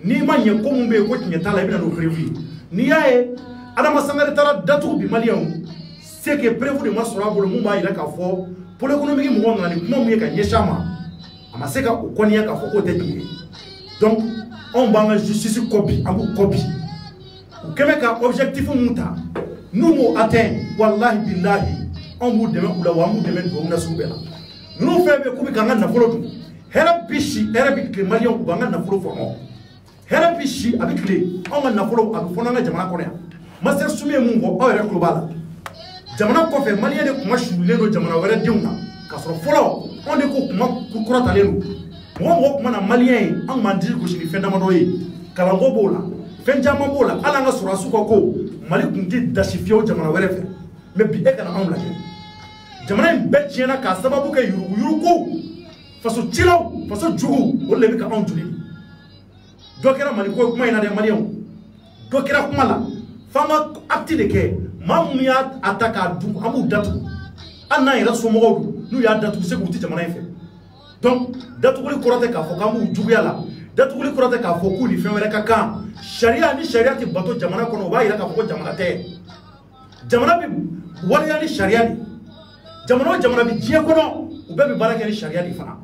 n'i ma ɲɛ ko mun bɛ yen ko tiɲɛ t'a la i bɛna n'o preuve ye n'i y'a ye Adama Sangare taara datugu bi maliyɛnw c'est que preuve de ma sɔrɔ a bolo mun b'a yira k'a fɔ pôle économique mɔgɔw nana ni kuma mun ye ka ɲɛsin a ma a ma se ka o kɔniya k'a fɔ k'o tɛ tiɲɛ ye donc anw b'an ka justice kɔ bi an b'u kɔ bi u kɛn bɛ ka objectif mun ta n'u m'o atteint walahi bilahi anw b'u dɛmɛ u la wa an b'u dɛmɛ dugawu na sugu bɛɛ la ninnu fɛn bɛɛ k'u bɛ k'an ka nafolo dun hɛrɛ bi si hɛrɛ bi tile maliyɛnw u b'an ka nafolo fɔnɔ hɛrɛ bi si a bɛ tile anw ka nafolo a bɛ fɔnɔ an ka jamana kɔnɔ yan Master Soumi ye mun fɔ aw yɛrɛ tulo b'a la jamana kɔfɛ maliyɛn de kuma suulilen don jamana wɛrɛ denw na k'a sɔrɔ fɔlɔ anw de ko kuma kɔrɔtalen don mɔgɔ kuma na maliyɛn ye an m'an disi gosi ni fɛn damadɔ ye kalanko b'o la fɛn caman b'o la hali an ka sɔrɔdasiw ka ko Mali tun tɛ dasi fiyewu jamana wɛrɛ fɛ mais bi e kana anw lajɛ jamana in bɛɛ tiɲɛna k'a sababu kɛ yuruguyurugu faso cilaw faso jugu olu de bɛ ka anw joli dɔ kɛra Mali ko kuma in na dɛ maliyɛnw dɔ kɛra kuma la f'an ka acte de kɛ maa minnu y'a ta k'a dun an b'u datugu hali n'an yɛrɛ somɔgɔw don n'u y'a datugu se k'u ti jamana in fɛ donc datuguli kɔrɔ tɛ k'a fɔ k'an b'u juguya la datuguli kɔrɔ tɛ k'a fɔ k'u ni fɛn wɛrɛ ka kan sariya ni sariya tɛ bato jamana kɔnɔ o b'a yira k'a fɔ ko jamana tɛ jamana bɛ waleya ni sariya de jamana o jamana bɛ diɲɛ kɔnɔ u bɛɛ bɛ baara kɛ ni sariya de fana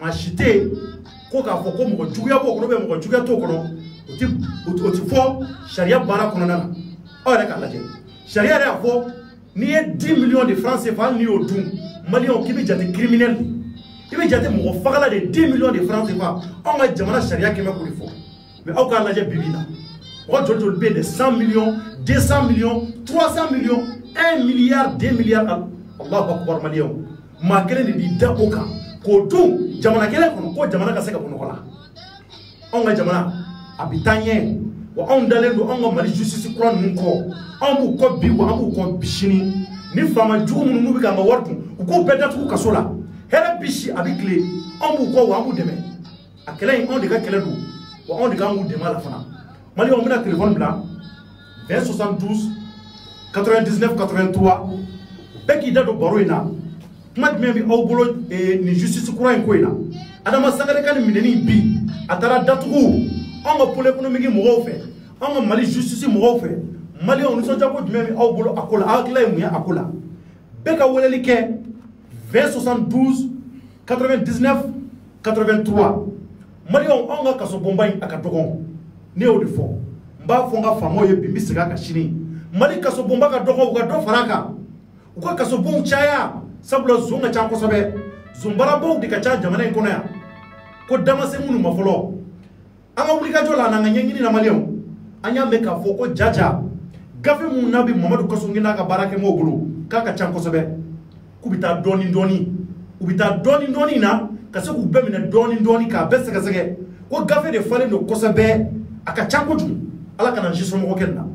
maa si tɛ yen ko k'a fɔ ko mɔgɔ juguya b'o kɔnɔ mɔgɔ juguya t'o kɔnɔ o ti fɔ sariya baara kɔnɔna na aw yɛrɛ k'a lajɛ sariya yɛrɛ y'a fɔ n'i ye 10 millions de francs CFA n'i y'o dun maliyɛnw k'i bɛ jate criminel i bɛ jate mɔgɔ fagala de 10 millions de francs CFA anw ka jamana sariya kɛmɛ k'o de fɔ mais aw k'a lajɛ bibi na mɔgɔ joli joli bɛ yen de 100 millions 200 millions 300 millions 1 milliard 2 milliards Allahu akbar maliyɛnw maa kelen de b'i da o kan k'o dun jamana kelen kɔnɔ ko jamana ka se ka bɔ nɔgɔ la anw ka jamana a bɛ taa ɲɛ wa anw dalen don anw ka Mali justice kura ninnu kɔ anw b'u kɔ bi wa an b'u kɔ bi sini ni faama jugu minnu n'u bɛ k'an ka wari dun u k'u bɛɛ datugu kaso la hɛrɛ bi si a bɛ tile anw b'u kɔ wa an b'u dɛmɛ a kɛlɛ in anw de ka kɛlɛ don wa anw de k'an k'u dɛmɛ a la fana maliyɛnw bɛna téléphone bila 20 72 99 83 bɛɛ k'i da don baro in na kuma jumɛn bɛ aw bolo nin justice kura in ko in na Adama Sangare ka nin minɛni bi a taara datugu anw ka pôle économique mɔgɔw fɛ anw ka Mali justice mɔgɔw fɛ maliyɛnw nisɔndiya ko jumɛn bɛ aw bolo a ko la aw hakilila ye mun ye a ko la bɛɛ ka weleli kɛ 20 72 99 83 maliyɛnw anw ka kaso bonba in a ka dɔgɔn ne y'o de fɔ n b'a fɔ n ka faamaw ye bi n bɛ segin a kan sini Mali kaso bonba ka dɔgɔn u ka dɔ fara a kan u ka kaso bonw caya sabula zon ka ca kosɛbɛ zonbarabaw de ka ca jamana in kɔnɔ yan ko da ma se minnu ma fɔlɔ an ka wulikajɔ la n'an ka ɲɛɲini na maliyɛnw an y'a mɛn k'a fɔ ko jaja gafe minnu n'a bɛ Mamadu Kasongi n'a ka baarakɛmɔgɔw bolo k'a ka ca kosɛbɛ k'u bɛ taa dɔɔni dɔɔni u bɛ taa dɔɔni dɔɔni na ka se k'u bɛɛ minɛ dɔɔni dɔɔni k'a bɛɛ sɛgɛsɛgɛ ko gafe de falen don kosɛbɛ a ka ca kojugu ala kana n si somɔgɔ kɛ nin na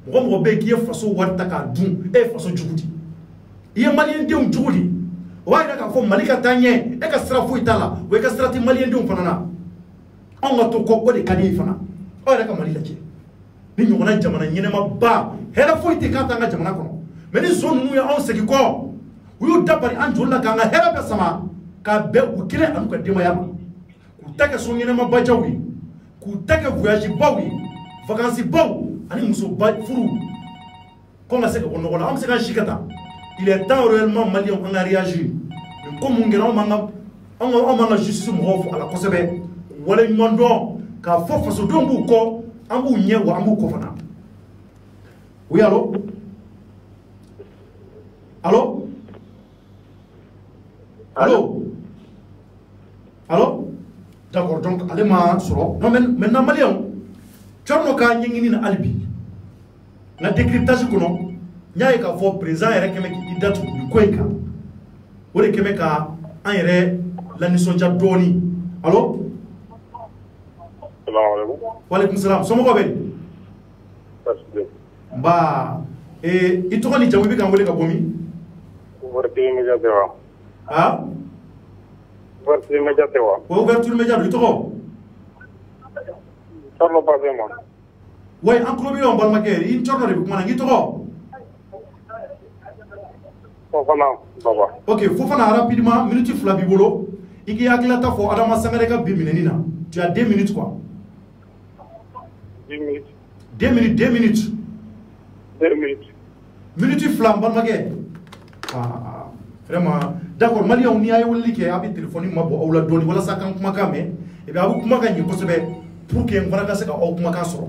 mɔgɔ mɔgɔ bɛ yen k'i ye faso wari ta k'a dun e ye faso jugu di i ye maliyɛndenw jugu di o b'a yira k'a fɔ Mali ka taa ɲɛ e ka sira foyi t'a la wa i ka sira tɛ maliyɛndenw fana na anw ka to kɔ o de ka di i fana aw yɛrɛ ka Mali lajɛ ni ɲɔgɔnna jamana ɲɛnɛma ba hɛrɛ foyi tɛ k'a ta an ka jamana kɔnɔ mais ni zon ninnu ye anw segin kɔ u y'u dabali an joli la k'an ka hɛrɛ bɛɛ sama k'a bɛn u kelen ani u ka denbaya ma k'u ta kɛ so ɲɛnɛma bajaw ye k'u ta kɛ voyage baw ye vacances baw ani musoba furu ko ka se ka bɔ nɔgɔ la an bɛ se ka si ka taa il est temps réellement malien an ka réagir nin ko mun kɛra anw m'an ka justice mɔgɔw fɔ a la kosɛbɛ wale ɲuman dɔn k'a fɔ fasodenw b'u kɔ an b'u ɲɛ wa an b'u kɔ fana oui allo allo allo allo d'accord donc ale ma sɔrɔ non maintenant malien cɔrɔ ka ɲɛɲini na hali bi nka décryptage kɔnɔ n y'a ye k'a fɔ président yɛrɛ kɛmɛ k'i da tugu nin ko in kan o de kɛmɛ ka an yɛrɛ lanisɔndiya dɔɔni allo waaleykum salam somɔgɔw bɛ di nba i tɔgɔ ni jamu i bɛ k'an wele ka bɔ min ah ouverture média tɛ wa o ouverture média don i tɔgɔ Carlo Bazema ouais an tulo b'i la n balimakɛ i cɔrɔ de bɛ kuma na n k'i tɔgɔ Fofana Baba ok Fofana rapidement minute fila b'i bolo i k'i hakilata fɔ Adama Sangare ka bi minɛni na tu as 2 minutes quoi 10 minutes 2 minutes 2 minutes 2 minutes minute fila n balimakɛ vraiment d'accord maliyɛnw ni a ye weleli kɛ a bɛ telefɔni mabɔ aw la dɔɔni walasa k'an kumakan mɛn et puis a bɛ kumakan ɲɛ kosɛbɛ pour que n fana ka se ka aw kumakan sɔrɔ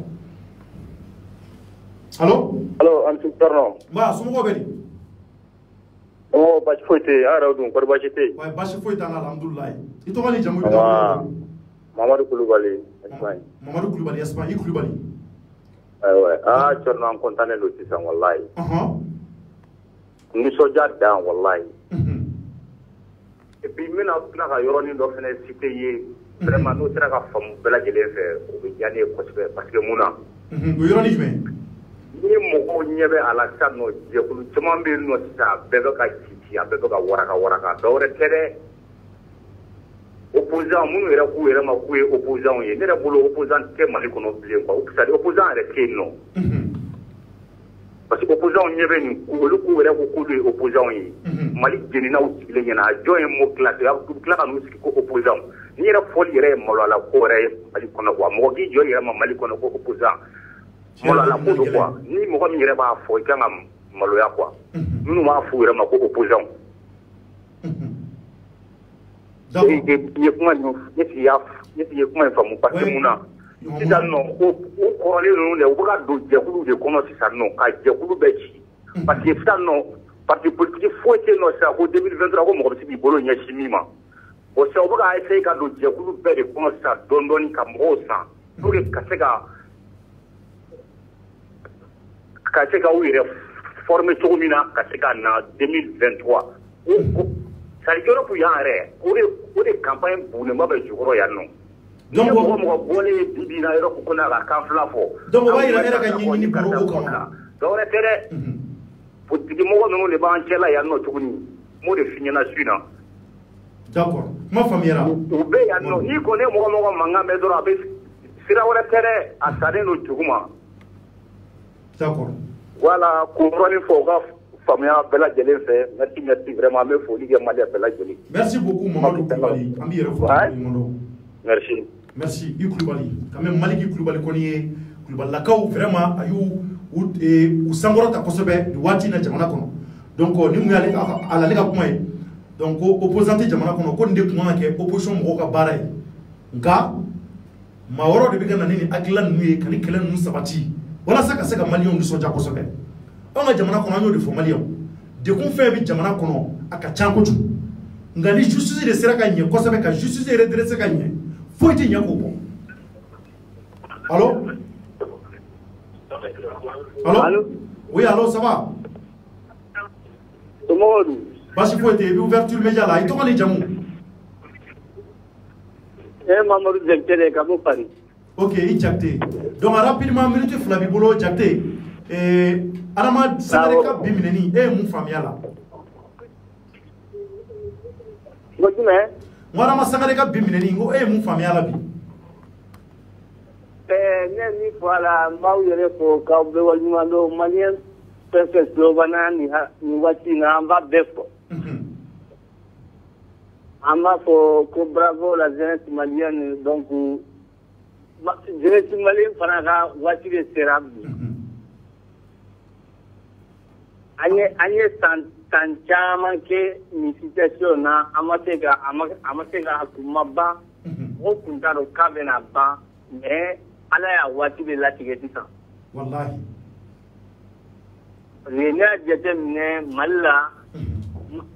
allo allo an Torno nba somɔgɔw bɛ di o basi foyi tɛ yen an yɛrɛ dun kɔri basi tɛ yen ouais basi foyi t'an na alhamdulilayi i tɔgɔ ni jamu i bɛ ka Mamadu Kulubali Espagne Mamadu Kulubali Espagne i Kulubali ayiwa Torno an kontannen don sisan walayi nisɔndiya dan walayi et puis n bɛna tila ka yɔrɔnin dɔ fana citer ye vraiment n'o sera ka faamu bɛɛ lajɛlen fɛ o bɛ diya ne ye kosɛbɛ parce que mun na o yɔrɔnin jumɛn ni mɔgɔw ɲɛ bɛ a la sisan nɔ jɛkulu caman bɛ yen nɔ sisan a bɛɛ bɛ ka ci a bɛɛ bɛ ka waraka dɔwɛrɛ tɛ dɛ opposant minnu yɛrɛ k'u yɛrɛ ma k'u ye opposant ye ne yɛrɛ bolo opposant tɛ Mali kɔnɔ bilen quoi c'est à dire opposant yɛrɛ tɛ yen nɔ parce que opposant ɲɛ bɛ nin olu k'u yɛrɛ ko k'olu ye opposant ye Mali jeninaw sigilen ɲɛna a jɔn ye mot classé a bɛ tila ka n'u sigi ko opposant ni yɛrɛ fɔli yɛrɛ ye maloyala ko yɛrɛ ye Mali kɔnɔ quoi mɔgɔ k'i jɔ i yɛrɛ ma Mali kɔnɔ ko opposant maloyala ko don quoi ni mɔgɔ min yɛrɛ b'a fɔ i kan ka maloya quoi minnu b'a fɔ u yɛrɛ ma ko opposant ye kuma in faamu parce que mun na sisan nɔ o kɔrɔlen ninnu dɛ u bɛ ka don jɛkulu de kɔnɔ sisan nɔ ka jɛkulu bɛɛ ci parce que sisan nɔ parti politique foyi tɛ yen nɔ sisan ko 2023 ko mɔgɔ bɛ se k'i bolo ɲɛsin min ma o sisan u bɛ ka essayer ka don jɛkulu bɛɛ de kɔnɔ sisan dɔɔni dɔɔni ka mɔgɔw san pour que ka se ka u yɛrɛ former cogo min na ka se ka na 2023 c'est-à-dire Europe y'an yɛrɛ o de campagne bugunenba bɛ jukɔrɔ yan nɔ. Donc mɔgɔ bɔlen bi na Europe ko n'a ka kan fila fɔ. Donc o b'a yira e yɛrɛ ka ɲɛɲini bolo o kama. Dɔwɛrɛ tɛ dɛ. Politique mɔgɔ ninnu de b'an cɛla yan nɔ tuguni n b'o de f'i ɲɛna su in na. D'accord kuma faamuyara. U bɛ yan nɔ n'i kɔni ye mɔgɔ mankan mɛn dɔrɔn a bɛ sira wɛrɛ tɛ dɛ a salen don dugu ma. D'accord. Voilà k'o yɔrɔnin fɔ u ka faamuya bɛɛ lajɛlen fɛ merci vraiment an bɛ foli kɛ Malien bɛɛ lajɛlen. Merci beaucoup Mamadu Kulubali an b'i yɛrɛ fo ɲɔgɔn merci. Merci i Kulubali quand même Maliki Kulubali kɔni ye Kulubalilakaw vraiment a y'u sankɔrɔta kosɛbɛ nin waati in na jamana kɔnɔ donc ni mun y'ale ka kuma ye donc ko opposant tɛ jamana kɔnɔ ko nin de kun kan ka kɛ opposition mɔgɔw ka baara ye nka maa wɛrɛw de bɛ ka na ni nin hakilina ninnu ye ka ni kɛlɛ ninnu sabati walasa ka se ka maliyɛnw nisɔndiya kosɛbɛ anw ka jamana kɔnɔ an y'o de fɔ maliyɛnw dekun fɛn bɛ jamana kɔnɔ a ka ca kojugu nka ni justice de sera ka ɲɛ kosɛbɛ ka justice redresser ka ɲɛ foyi tɛ ɲɛ k'o bɔ allo allo oui allo ça va somɔgɔw dun basi foyi tɛ yen i bɛ ouverture média la i tɔgɔ ni jamu Mamadou Jakite de ka bɔ Paris ok i Jakite donc rapidement minute fila b'i bolo Jakite Adama Sangare ka bi minɛni e ye mun faamuya la ko jumɛn n ko Adama Sangare ka bi minɛni n ko e ye mun faamuya la bi ne min fɔ a la n b'aw yɛrɛ fɔ k'aw bɛɛ waleɲuman dɔn maliyɛn fɛn fɛn tulo b'an nin waati in na an b'a bɛɛ fɔ an b'a fɔ ko bravo la jeunesse malienne donc jeunesse malien fana ka waati de sera bi anye tan caman kɛ ni situation na an ma se ka kuma ban o kun t'a dɔn k'a bɛna ban mais ala y'a waati de latigɛ sisan wallahi ne y'a jateminɛ mali la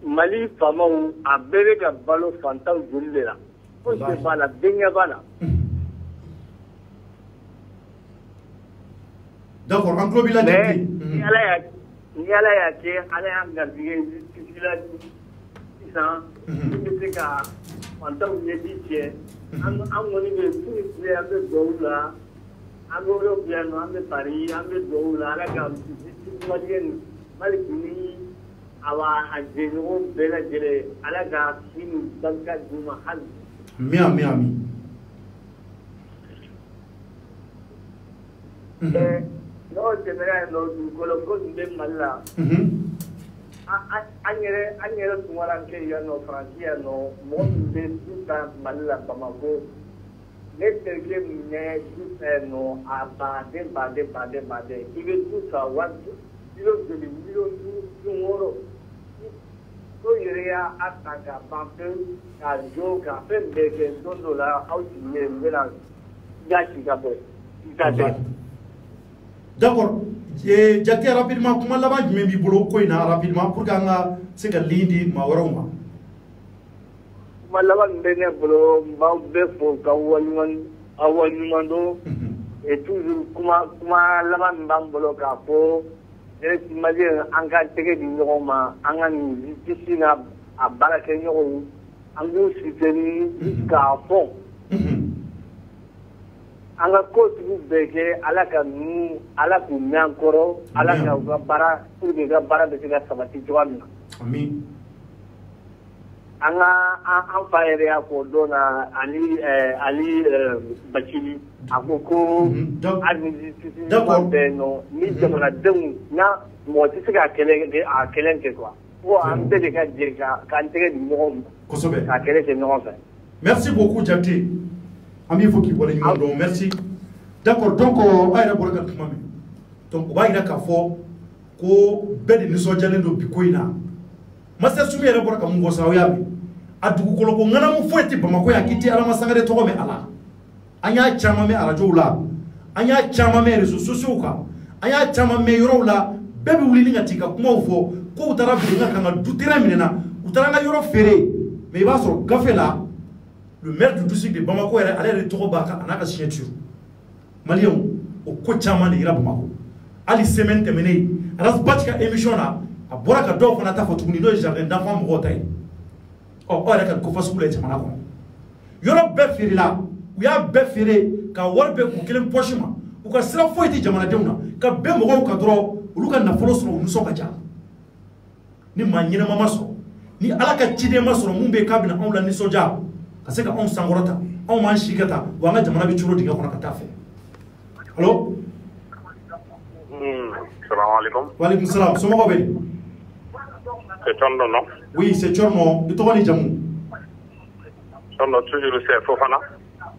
mali faamaw a bɛɛ bɛ ka balo fantanw joli de la foyi tɛ b'a la denkɛ b'a la d'accord an tulo b'i la mais ni ala y'a kɛ ala y'a garijɛgɛ justice la sisan min bɛ se ka fantanw ɲɛji cɛ an kɔni bɛ foyi filɛ an bɛ dugawu la an bɛ yɔrɔ bila yan nɔ an bɛ pari an bɛ dugawu la ala ka justice majɛ mali ni awa a jɛɲɔgɔn bɛɛ lajɛlen ala ka sini barika d'u ma hali ami n'o tɛmɛna yen nɔ dugukolo ko nin bɛ mali la an yɛrɛ tunkarakɛ yan nɔ faransi yan nɔ mɔgɔ min bɛ du ta mali la Bamako ne terikɛ min ye du ta yen nɔ a baden i bɛ du ta wari miliyɔn joli miliyɔn duuru wɔɔrɔ ko yɛrɛ y'a ta ka ban pewu k'a jɔ ka fɛn bɛɛ kɛ don dɔ la aw sigilen n bɛna gasi ka bɔ i ka tɛ. D'accord. Jate rapidement kuma laban jumɛn b'i bolo ko in na rapidement pour que an ka se ka ligne di maa wɛrɛw ma. Kuma laban min bɛ ne bolo n b'aw bɛɛ fo ka aw waleɲuman dɔn et toujours kuma laban min b'an bolo k'a fɔ jeunesse malienne an ka tɛgɛ di ɲɔgɔn ma an ka nin justice n'a a baarakɛɲɔgɔnw an k'u soutenir k'a fɔ. An ka ko sugu bɛɛ kɛ ala k'u mɛn an kɔrɔ ala ka u ka baara pour que ka baara bɛ se ka sabati cogoya min na. Amin. An fa yɛrɛ y'a fɔ don na Ali Bacili a ko administration bɛɛ nɔ ni jamanadenw na mɔgɔ tɛ se ka kɛlɛ kɛ quoi fo an bɛɛ de ka jɛ k'an tɛgɛ di ɲɔgɔn ma kosɛbɛ ka kɛlɛ kɛ ɲɔgɔn fɛ. Merci beaucoup Jate. Ami faut qu'il voit les merci. D'accord, donc a yɛrɛ bɔra ka kuma min. Donc o b'a yira k'a fɔ ko bɛɛ de nisɔndiyalen don bi ko in na. Masa Sumi yɛrɛ bɔra ka mun fɔ sa o y'a mɛn. A dugukolo ko ŋanamu foyi tɛ Bamako yan k'i tɛ Adama Sangare tɔgɔ mɛn a la. An y'a caman mɛn arajow la, an y'a caman mɛn réseaux sociaux kan, an y'a caman mɛn yɔrɔw la, bɛɛ bɛ wuli ni ka t'i ka kumaw fɔ ko u taara Burukina ka n ka du terrain minɛna, u taara n ka yɔrɔ feere, mais i b'a sɔrɔ gafe la. Le maire du district de Bamako ale yɛrɛ tɔgɔ b'a kan a n'a ka signature maliyɛnw o ko caman de yira Bamako hali semaine tɛmɛnen Aras Bati ka émission na a bɔra ka dɔw fana ta fɔ tuguni n'o ye jardin d'enfant mɔgɔw ta ye aw yɛrɛ ka ko fasugu la jamana kɔnɔ yɔrɔ bɛɛ feerela u y'a bɛɛ feere ka wari bɛɛ k'u kelen poche ma u ka sira foyi tɛ jamanadenw na ka bɛn mɔgɔw kan dɔrɔn olu ka nafolo sɔrɔ u nisɔn ka ca ni maa ɲɛnɛma ma sɔrɔ ni ala ka ciden ma sɔrɔ mun bɛ k'a bɛna anw la nisɔndiya ka se ka anw sankɔrɔta anw m'an si kɛ tan wa an ka jamana bɛ curo dingɛ kɔnɔ ka taa fɛ allo. Salaamaaleykum. Waaleykum salaam somɔgɔw bɛ di. C'est Thierno non? Oui c'est Thierno i tɔgɔ ni jamu. Thierno toujours c'est Fofana.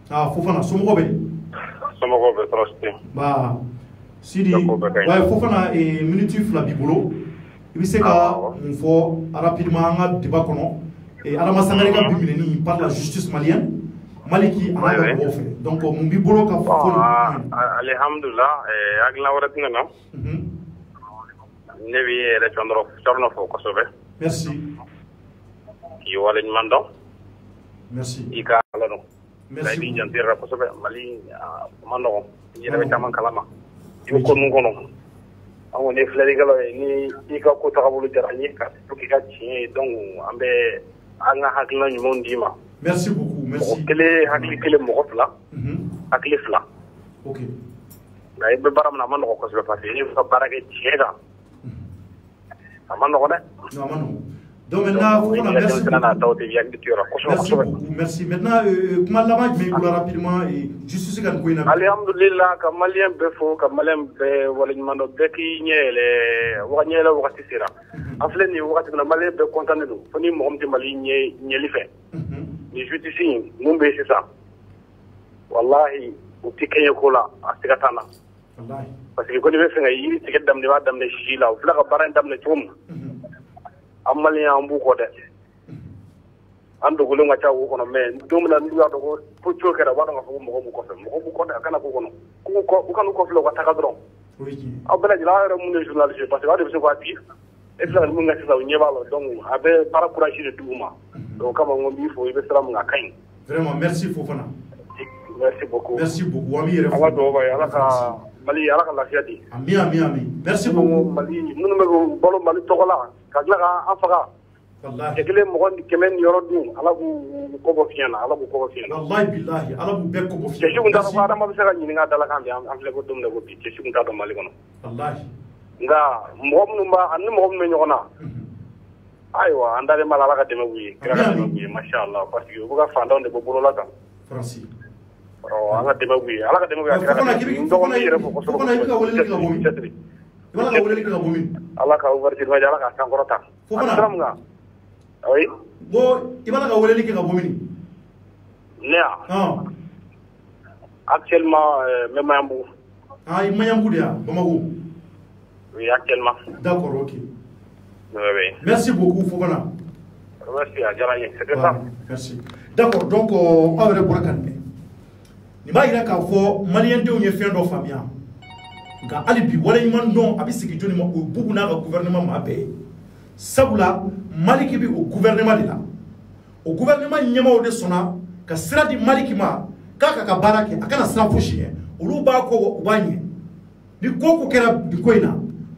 Ah Fofana somɔgɔw bɛ di. Somɔgɔw bɛ tɔrɔ si tɛ. Ba Sidi ouais Fofana minute fila b'i bolo i bɛ se ka mun fɔ rapidement an ka débat kɔnɔ. Adama Sangare ka bi minɛni par la justice malienne Maliki a ka mɔgɔw fɛ donc mun b'i bolo ka fɔ. Alhamdulillah hakilina wɛrɛ tɛ ne na. Ne b'i yɛrɛ Thierno fɔ kosɛbɛ. Merci. K'i waleɲuman dɔn. Merci. I ka ala dɔn. Merci. I b'i janto i yɛrɛ la kosɛbɛ Mali a ma nɔgɔn i yɛrɛ bɛ caman kalama i bɛ ko ninnu kɔnɔ an kɔni ye filɛlikɛlaw ye ni i ka ko tagabolo diyara n ye ka to k'i ka tiɲɛ ye donc an bɛ an ka hakilina ɲumanw d'i ma. Merci beaucoup merci. Mɔgɔ kelen hakili kelen mɔgɔ fila hakili fila. Ok. Nka i bɛ baara min na a ma nɔgɔn kosɛbɛ parce que i bɛ ka baara kɛ tiɲɛ kan a ma nɔgɔn dɛ. Non a ma nɔgɔn. Donc maintenant Fofana merci beaucoup. Merci. Maintenant kuma laban jumɛn b'i bolo rapidement justice ka nin ko in na. Alhamdulillah ka maliyɛn bɛɛ fo ka maliyɛn bɛɛ waleɲuman dɔn bɛɛ k'i ɲɛ yɛlɛ wagati sera an filɛ nin wagati min na maliyɛn bɛɛ content don fo ni mɔgɔ min tɛ Mali ɲɛli fɛ ni justice in mun bɛ yen sisan wallahi u ti kenya ko la a tiga tana parce que ko ni be fenga yiri tiga dam ni ba dam ne shila u fla ka baran dam ne tum amali ya mbu ko de ando gulo nga chawo kono me dum na ndu ado ko pucho kera wado nga fumo ko ko fe mo ko de kana ko kono ku kanu ko flo ka taka dron abela jila ra mun journaliste parce que wado se ko ati et là mun nga sa nyeba lo donc abe para courage de duma donc kama ngombi fo ibe salam nga kain vraiment merci Fofana merci beaucoup ami yere awa do ba ala ka mali ala ka lafiya di ami merci beaucoup mali nunu me bolo mali togola ka gla ka afaka wallahi kele mo gon kemen yoro du ala ko bo fiana wallahi billahi ala bu be ko bo fiana jesu nda ko adama be sega nyini nga dala kan am le ko dum ne ko bi jesu nda do mali kono wallahi nga mo numba an mo me nyona aywa andale mala la ka deme wi kira deme wi mashallah parce que bu ga fanda on de bo bolo la kan franci ala deme wi ala ka deme wi Fofana yere ko so ko na ibi ka woleli ka bomi ibala ka woleli ka bomi ala ka uverti ma jala ka sankorota Fofana nga oui bo ibala ka woleli ka bomi nea actuellement même Mayambou Mayambou dia Bamako oui actuellement d'accord ok oui merci beaucoup Fofana merci à Jalaye c'est ça merci d'accord donc awre pour kan ni ba ira ka fo malien de onye fen do famia ga alibi wala iman don abi sigi joni ma o bugu na gouvernement ma be sabula maliki bi o gouvernement de la o gouvernement nyama o de sona ka sira di maliki ma ka barake akana sira fushi olu ba ko wanye ni koko kera di koina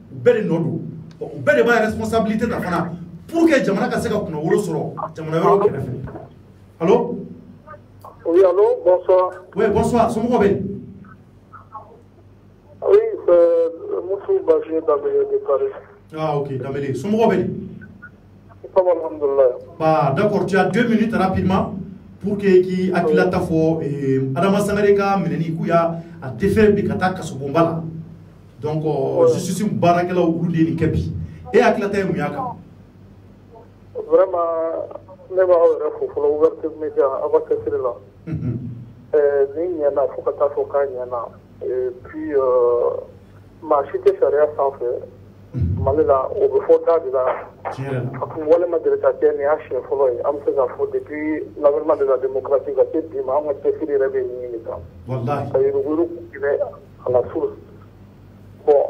bere nodu o bere ba responsabilité da fana pour que jamana ka se ka kuno wolo soro jamana yoro kerefe allô. Oui, allô, bonsoir. Oui, bonsoir. Sommes-nous bien? Oui, c'est Moussou Bajé d'Amélé de Paris. Ah, ok, d'Amélé. Sommes-nous bien? Bah, d'accord, tu as 2 minutes rapidement pour que qui Akila Tafo et Adama Sangareka, Meneni Kouya, a défait Bikata Kasobombala. Donc, je suis un barakela au bout de Kepi. Et Akila Tayouyaka. Vraiment, ne va pas l'ouverture média avec ce là. Ni yana fuka ta foka yana et puis ma chute charia sans fait malila au befota de la wala madreta ni ache folo am se za fo depuis l'avènement de la démocratie ga te ma on te fili rebe ni ta wallahi ay ruguru ile à la source bon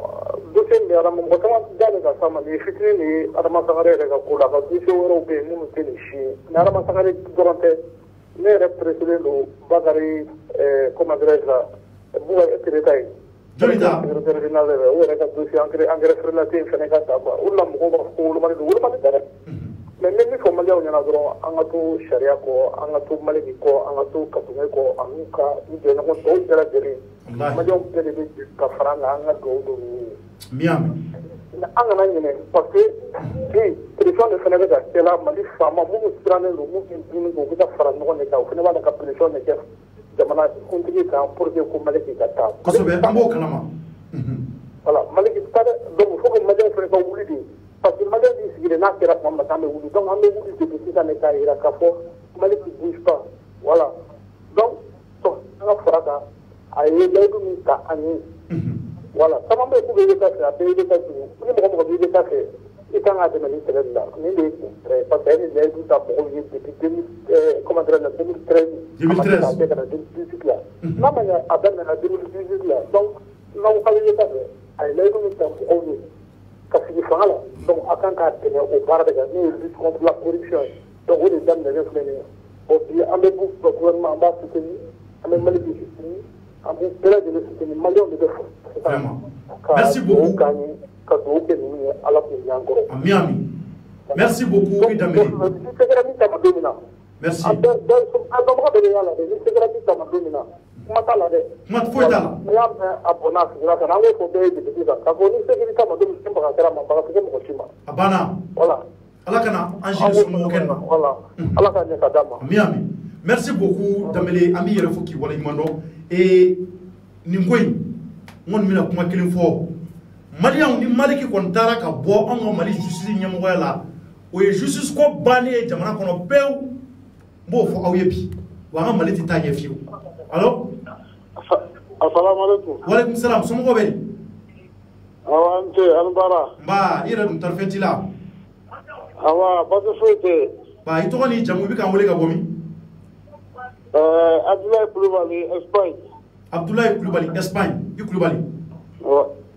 dossier mi ara mo tama dale ga sama ni fitni ni adama sangare ga ko la ga dossier woro be mu te ni shi na adama sangare durante ne représente le Bagari comment dirais-je là vous êtes détaillé Jolita secrétaire général ou rek dossier engrais relatif Sénégal ta quoi ou la mo ko lu mali du mali dara mais même faut mali on na doro anga to sharia ko anga to maliki ko anga to katume ko anuka ide na ko to dara dere ma jom pele de ka faranga anga do Miami anga na nyine parce que si pression de Sénégal c'est la mali fama mu strane lu mu ni ko ko fara no ne ka ko ne ba ka pression ne ke jamana kuntigi ka pour que ko maliki ka ta ko so be ambo kalama voilà maliki ta donc faut que malien fait ko wulidi parce que malien di sigile na kera ko ma tambe wuli donc ambe wuli de tout ça ne ka ira ka fo maliki bouge pas voilà donc to na faraka ay ledu mi ka ani voilà sama be ku be ka fa be de ka tu ni mo ko be ka fa et quand a demandé là ni les parce que les tout ça pour lui depuis comment dire 2013 là non mais à peine en 2018 là donc non pas les ça ay les tout ça pour lui parce que ça là donc à quand à tenir au bar de gagner lutte contre la corruption donc on les donne les influencer au puis avec vous le gouvernement va soutenir avec Maliki en plus de le soutenir millions de vraiment merci beaucoup Miami. Merci beaucoup, Idamé. Merci. Miami. Merci beaucoup, Damele, Ami Refoki, Walimando. Et Ningwe, mon mina kuma kilin fo. Malian ni maliki kontara ka bo on Mali justice nyamgo la o ye justice ko bané jamana kono pew bo fo awyebi wa Mali ti taye fiu alors Assalamu alaikum. Wa alaikum salam. Somɔgɔw bɛ di? Awa an tɛ an baara. Nba i yɛrɛ dun tarifɛti la. Awa baasi foyi tɛ. Ba i tɔgɔ ni jamu i bɛ k'an wele ka bɔ min? Abdoulaye Kulubali Espagne. Abdoulaye Kulubali Espagne. I Kulubali.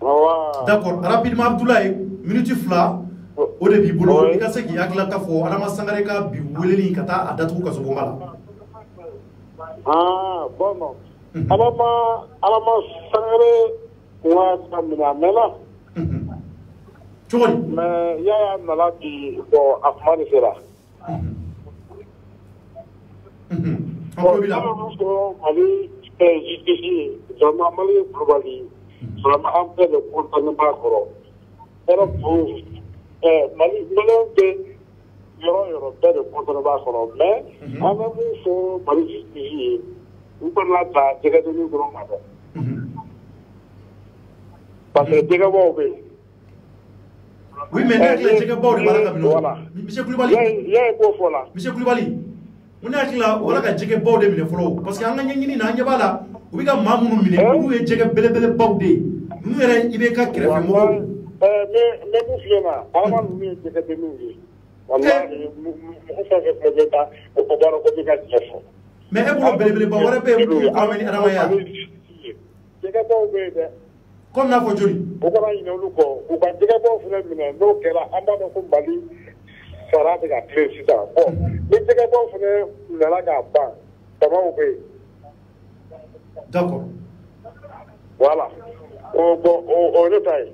Awa. D'accord. Rapidement Abdoulaye minute fila o de b'i bolo i ka se k'i hakilila ta fɔ Adama Sangare ka bi weleli ka taa a datugu ka sɔrɔ la. Bon non. Adama Sangare wa samina mela. Cogo di? Mais yaya nana bi bon a kuma de sera. Mali justice vraiment Mali Kulubali vraiment en fait le contentement kɔrɔ. Mali bɛ yɔrɔ bɛɛ de contentement kɔrɔ mais an bɛ min fɔ Mali justice ye u kana ta jɛgɛdenni dɔrɔn ma dɛ. Parce que jɛgɛbaw bɛ yen. Oui, mais ne hakili jɛgɛbaw de b'a la ka minɛ. Monsieur Kulubali. Yaya k'o fɔ la. Monsieur Kulubali. Mun ne hakili la wala ka jɛgɛbaw de minɛ fɔlɔ parce que an ka ɲɛɲini na an ɲɛ b'a la u bɛ ka maa minnu minɛ olu ye jɛgɛ belebelebaw de ye ninnu yɛrɛ i bɛ ka kɛrɛfɛ mɔgɔw. Ne min filɛ na Adama ninnu ye jɛgɛdenninw ye walahi mɔgɔ fɛn fɛn bɛ taa o baara ko bɛ ka tiɲɛ fɔ. Mais e bolo belebeleba wɛrɛ bɛ yen mun ye kɔrɔmɛ ni adamadenya. Jɛgɛbaw bɛ yen dɛ. Comme n'a fɔ joli. O kana ɲinɛ olu kɔ u ka jɛgɛbaw fana minɛ n'o kɛra an b'a dɔn ko Mali sara bɛ ka tilen sisan bon ni jɛgɛbaw fana minɛla k'a ban damaw bɛ yen. D'accord. Voilà. O ne ta ye.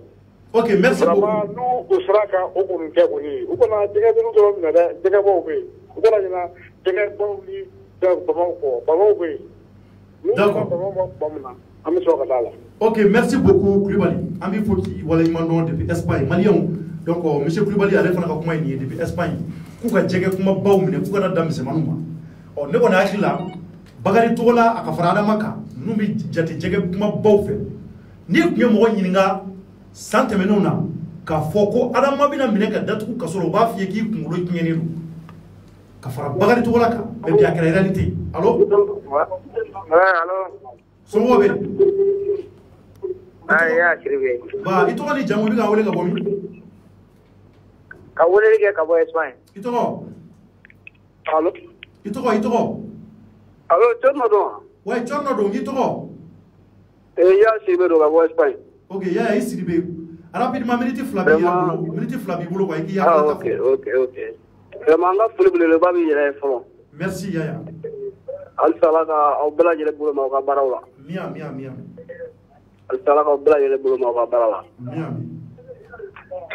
Ok, merci beaucoup. Vraiment n'u sera kan o kɔni kɛ kɔni u kana jɛgɛdenninw dɔrɔn minɛ dɛ jɛgɛbaw bɛ yen u kana ɲinɛ jɛgɛbaw ni bamaw kɔ bamaw bɛ yen. D'accord. Bamaw ma kuma min na an bɛ sɔrɔ ka taa la. Ok, merci beaucoup Kulubali. An b'i fo k'i waleɲuman dɔn depuis Espagne maliyɛnw donc monsieur Kulubali ale fana ka kuma ye nin ye depuis Espagne k'u ka jɛgɛ kumabaw minɛ k'u kana da misɛnmaninw ma. Ne kɔni hakili la Bakari Togola a ka fara Adama kan ninnu bɛ jate jɛgɛ kumabaw fɛ n'i tun ye mɔgɔ ɲininka san tɛmɛnenw na k'a fɔ ko Adama bɛna minɛ ka datugu ka sɔrɔ u b'a f'i ye k'i kunkolo tiɲɛnen don ka fara Bakari Togola kan mais bi a kɛra réalité. Allo? Allo. Somɔgɔw bɛ di? Ya Siribe. Ba i tɔgɔ ni jamu i bɛ k'an wele ka bɔ min? Ka weleli kɛ ka bɔ Espagne. I tɔgɔ? Allo. I tɔgɔ? Allo, Cɔnɔ don wa? Ouais, Cɔnɔ don, i tɔgɔ? Ya Siribe don ka bɔ Espagne. Ok, Yaya i Siribe. Rapidement minute fila b'i bolo, minute fila b'i bolo quoi, i k'i hakili ta fɔ. Ok. Vraiment an ka foli belebeleba b'i yɛrɛ ye fɔlɔ. Merci Yaya. Halisa Ala ka aw bɛɛ lajɛlen bolo ma aw ka baaraw la. Mi ami. Halisa Ala ka aw bɛɛ lajɛlen bolo ma aw ka baara la. Mi ami.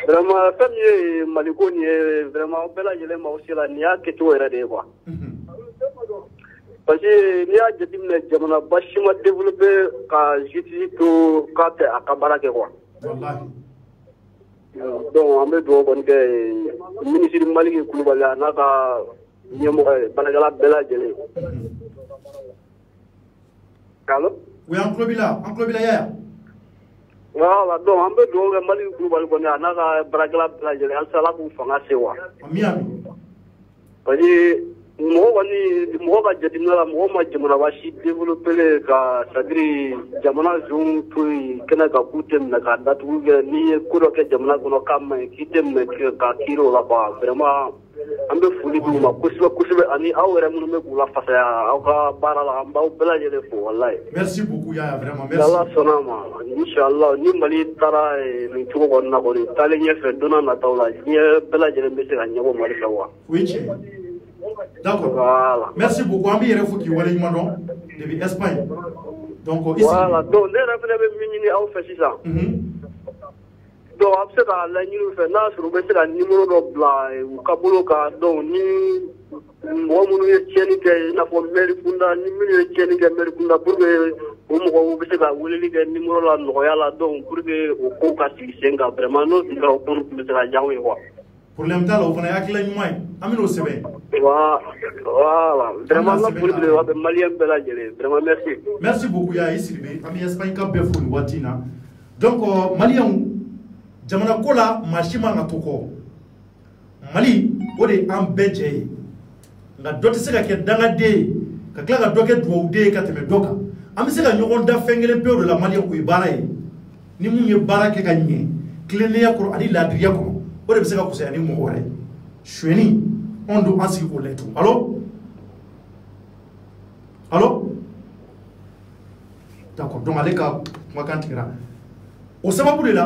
Vraiment fɛn min ye Maliko nin ye vraiment aw bɛɛ lajɛlen ma aw se la nin y'a kɛcogo yɛrɛ de ye quoi. Parce que n'i y'a jateminɛ jamanaba si ma développé ka justice to k'a tɛ a ka baara kɛ quoi. Wallahi. Donc an bɛ dugawu kɔni kɛ ministre Maliki Kulubali a n'a ka ɲɛmɔgɔ ye baarakɛla bɛɛ lajɛlen. Allo? Oui, an tulo b'i la Yaya. Voilà, donc an bɛ dugawu kɛ Maliki Kulubali kɔni a n'a ka baarakɛla bɛɛ lajɛlen halisa Ala k'u fanga se wa. Mi ami. Parce que mɔgɔ ka jateminɛ la mɔgɔ ma jamanaba si développé ka c'est-à-dire jamana zone to yen kɛnɛ kan k'u tɛ minɛ k'a datugu kɛ n'i ye ko dɔ kɛ jamana kɔnɔ k'a ma ɲi k'i tɛ minɛ k'a kiiri o la quoi vraiment an bɛ foli d'u ma kosɛbɛ ani aw yɛrɛ minnu bɛ k'u lafasaya aw ka baara la an b'aw bɛɛ lajɛlen fo walayi. Merci beaucoup Yaya vraiment merci. Ala sɔnna a ma inchallah ni Mali taara nin cogo kɔni na kɔni taalen ɲɛfɛ don n'a nataw la diɲɛ bɛɛ lajɛlen bɛ se ka ɲɛbɔ Mali fɛ wa. O ye tiɲɛ ye. D'accord. Voilà. Merci beaucoup. An b'i yɛrɛ fo k'i waleɲuman dɔn depuis Espagne. Donc voilà donc ne yɛrɛ fana bɛ min ɲini aw fɛ sisan. Donc a bɛ se k'a laɲini u fɛ n'a sɔrɔ u bɛ se ka numéro dɔ bila u ka bolo kan donc ni mɔgɔ minnu ye tiɲɛni kɛ i n'a fɔ maire kunda ni minnu ye tiɲɛni kɛ maire kunda pour que o mɔgɔw bɛ se ka weleli kɛ numéro la nɔgɔya la donc pour que o ko ka sigi sen kan vraiment n'o sigila o kɔni tun bɛ se ka diya anw ye quoi. Problème t'a la o fana ye hakilila ɲuman ye an bɛn'o sɛbɛn. Voilà vraiment n ka foli belebeleba bɛ maliyɛn bɛɛ lajɛlen vraiment merci. Merci beaucoup Yaya i Siribe an bɛ Espagne ka bɛɛ fo nin waati in na donc maliyɛnw jamana ko la maa si man ka to kɔ Mali o de ye an bɛɛ jɛ ye nka dɔ tɛ se ka kɛ dangaden ye ka tila ka dɔ kɛ dugawuden ye ka tɛmɛ dɔ kan am se ka ɲɔgɔn da fɛn kelen pewu de la maliyɛn o ye baara ye ni mun ye baara kɛ ka ɲɛ tilennenya kɔrɔ ani laadiriya kɔnɔ o de bɛ se ka kusaya ni mɔgɔ wɛrɛ suɲɛni anw don an sigi k'o lajɛ tun allo allo d'accord donc ale ka kumakan tigɛra o sababu de la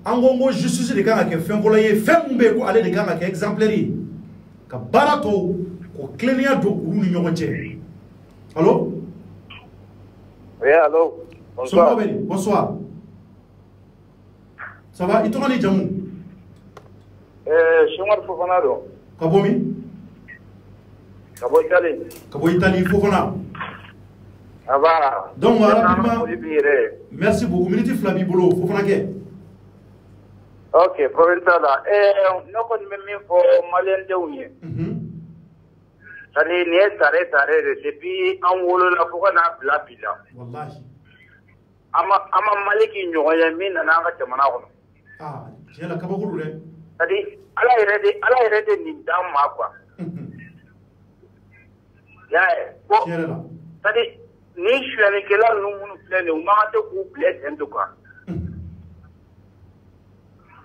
an ko justice de kan ka kɛ fɛn fɔlɔ ye fɛn mun bɛ yen ko ale de kan ka kɛ exemplaire ye ka baara tɔw ko tilennenya don olu ni ɲɔgɔn cɛ allo. Oui, allô. Bonsoir. Bonsoir. Ça va? Il tourne les jamous. Chomar Fofana. Kabomi? Kabo Italie. Kabo Italie, Fofana. Ça va. Donc, rapidement. Merci beaucoup. Minute Flabi Bolo, Fofana Ke. Ok, provincial là. Nous connaissons même pour Malien de Ounier. C'est-à-dire, ni tare depuis en wolo la fuga na bla bila. Wallahi. Ama maliki nyoya min na nga jamana kono. Ah, j'ai la kabaguru le. C'est-à-dire, ala irede ni dama quoi. Ya, c'est-à-dire, ni je suis avec là nous nous plaît ou ma te ku plaît en tout cas.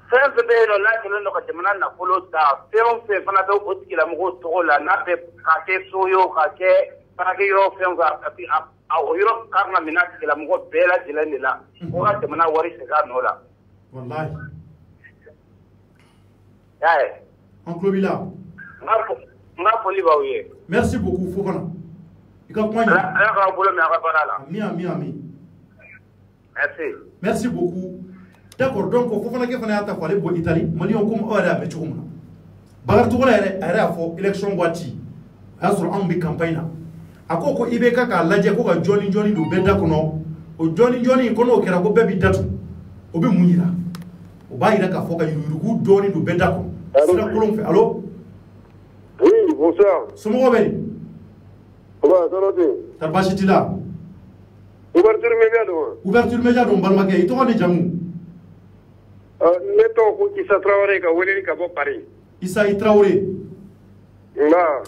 Fɛn fɛn bɛ yen nɔ n'a kɛlen don ka jamana nafolo ta fɛn o fɛn fana bɛ o tigilamɔgɔw tɔgɔ la n'a bɛ ka kɛ so ye o ka kɛ baarakɛyɔrɔ fɛnw kan o yɔrɔ kan ka minɛ tigilamɔgɔ bɛɛ lajɛlen de la ko ka jamana wari segin a nɔ la. Walahi. Y'a ye. An tulo b'i la. N ka foli b'aw ye. Merci beaucoup Fofana. I ka kuma ɲɛ. Ala k'aw bolo mɛn a ka baara la. Ami. Merci. Merci beaucoup. D'accord, donc Fofana ke fana y'a ta fɔ ale bɔ Italie maliyɛnw komi aw yɛrɛ y'a mɛn cogo min na Bakari Togola yɛrɛ a yɛrɛ y'a fɔ élection waati a y'a sɔrɔ anw bɛ campagne na a ko IBK k'a lajɛ ko ka jɔni don bɛɛ da kɔnɔ o jɔni ko n'o kɛra ko bɛɛ b'i datugu o bɛ mun yira o b'a yira k'a fɔ ka yuruguyurugu dɔɔni don bɛɛ da kɔnɔ sira kolon fɛ allo. Oui, bonsoir. Somɔgɔw bɛ di. Comment ça va bien? Taa baasi t'i la. Ouverture média don wa? Ouverture média don balimakɛ i tɔgɔ ni jamu. Ne tɔgɔ ko Isa Traoré ka weleli ka bɔ Paris. Isa Traoré.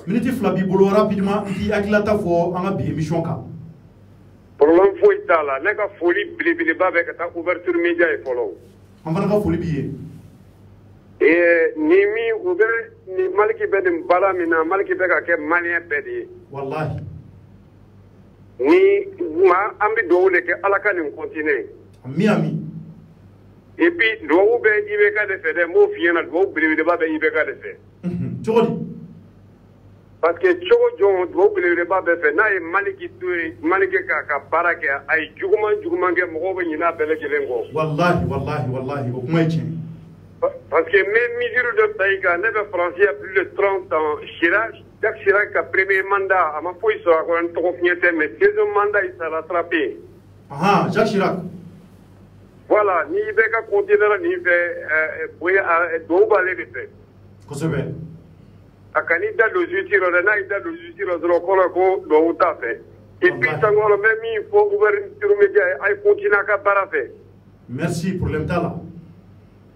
Minute fila b'i bolo rapidement i k'i hakilata fɔ an ka bi émission kan. Problème foyi t'a la ne ka foli belebeleba bɛ ka taa ouverture média ye fɔlɔ. An fana ka foli b'i ye. Ni Maliki bɛ nin baara min na Maliki bɛ ka kɛ maliyɛn bɛɛ de ye. Wallahi. An bɛ dugawu de kɛ Ala ka nin continuer. Ami. Et puis dugawu bɛ IBK de fɛ dɛ n b'o f'i ɲɛna dugawu belebeleba bɛ IBK de fɛ. Cogo di? Parce que cogo jɔn dugawu belebeleba bɛ fɛ n'a ye Maliki to yen Maliki k'a ka baara kɛ a ye juguman kɛ mɔgɔw bɛ ɲinɛ a bɛɛ lajɛlen kɔ. Wallahi o kuma ye tiɲɛ. Parce que mes mesures de taïga ne bɛ faransi ya plus de 30 ans Jacques Chirac ka premier mandat a ma foyi sɔrɔ a kɔnɔ n tɔgɔ fiɲɛ tɛ mais deuxième mandat il s'est rattrapé. Jacques Chirac. Voilà, ni bɛ ka continuer nin fɛ dugawu b'ale de fɛ. Kosɛbɛ. A ka n'i da don justice la n'a y'i da don justice la dɔrɔn kɔrɔ ko dugawu t'a fɛ. Et puis Senghor bɛ min fɔ ouverture média a ye continuer a ka baara fɛ. Merci, problème t'a la.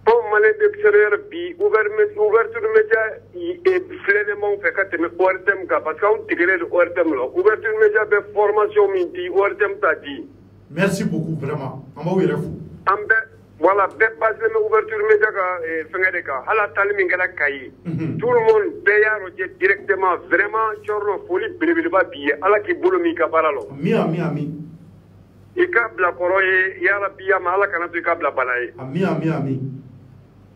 Comme Malien d'extérieur bi ouverture média filɛnɛmaw fɛ ka tɛmɛ ORTM kan parce que anw tigɛlen don ORTM la ouverture média bɛ formation min di ORTM t'a di. Merci beaucoup vraiment an b'aw yɛrɛ fo. An bɛ voilà bɛɛ basé bɛ ouverture média ka fɛngɛ de kan hali a taali min kɛra Kayi tout le monde bɛɛ y'a lajɛ directement vraiment Cɔrɔnɔ foli belebeleba b'i ye Ala k'i bolo min i ka baara la. Ami. I k'a bila kɔrɔ ye yarabi ya ma Ala kana to i k'a bila bala ye. Ami.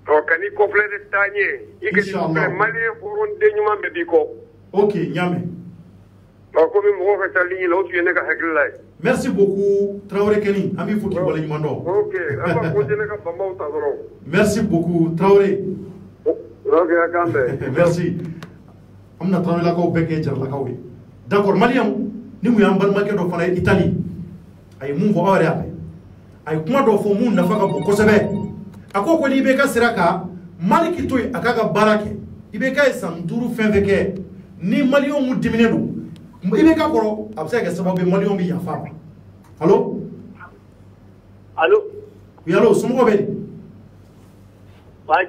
Ka n'i kɔfilɛ de taa ɲɛ i ka fɛ maliyɛn hɔrɔnden ɲuman bɛɛ b'i kɔ. Ok ɲamɛ. Komi mɔgɔw ka ca ligne la o tun ye ne ka hakilila ye. Merci beaucoup Traoré Kenny an b'i fo k'i waleɲuman dɔn. Ok an b'a continuer ka banbaw ta dɔrɔn. Merci beaucoup Traoré. Ok a k'an bɛn. Merci. An bɛna Traorélakaw bɛɛ kɛ Jaralakaw ye. D'accord maliyɛnw ni mun y'an balimakɛ dɔ fana ye Italie a ye mun fɔ aw yɛrɛ y'a mɛn a ye kuma dɔ fɔ mun nafa ka bon kosɛbɛ. A ko ni IBK sera ka Maliki to yen a k'a ka baara kɛ IBK ye san 5 fɛn fɛn kɛ ni maliyɛnw mun diminen don IBK kɔrɔ a bɛ se ka kɛ sababu ye maliyɛnw bɛ yafa ma. Allo. Oui allo somɔgɔw bɛ di.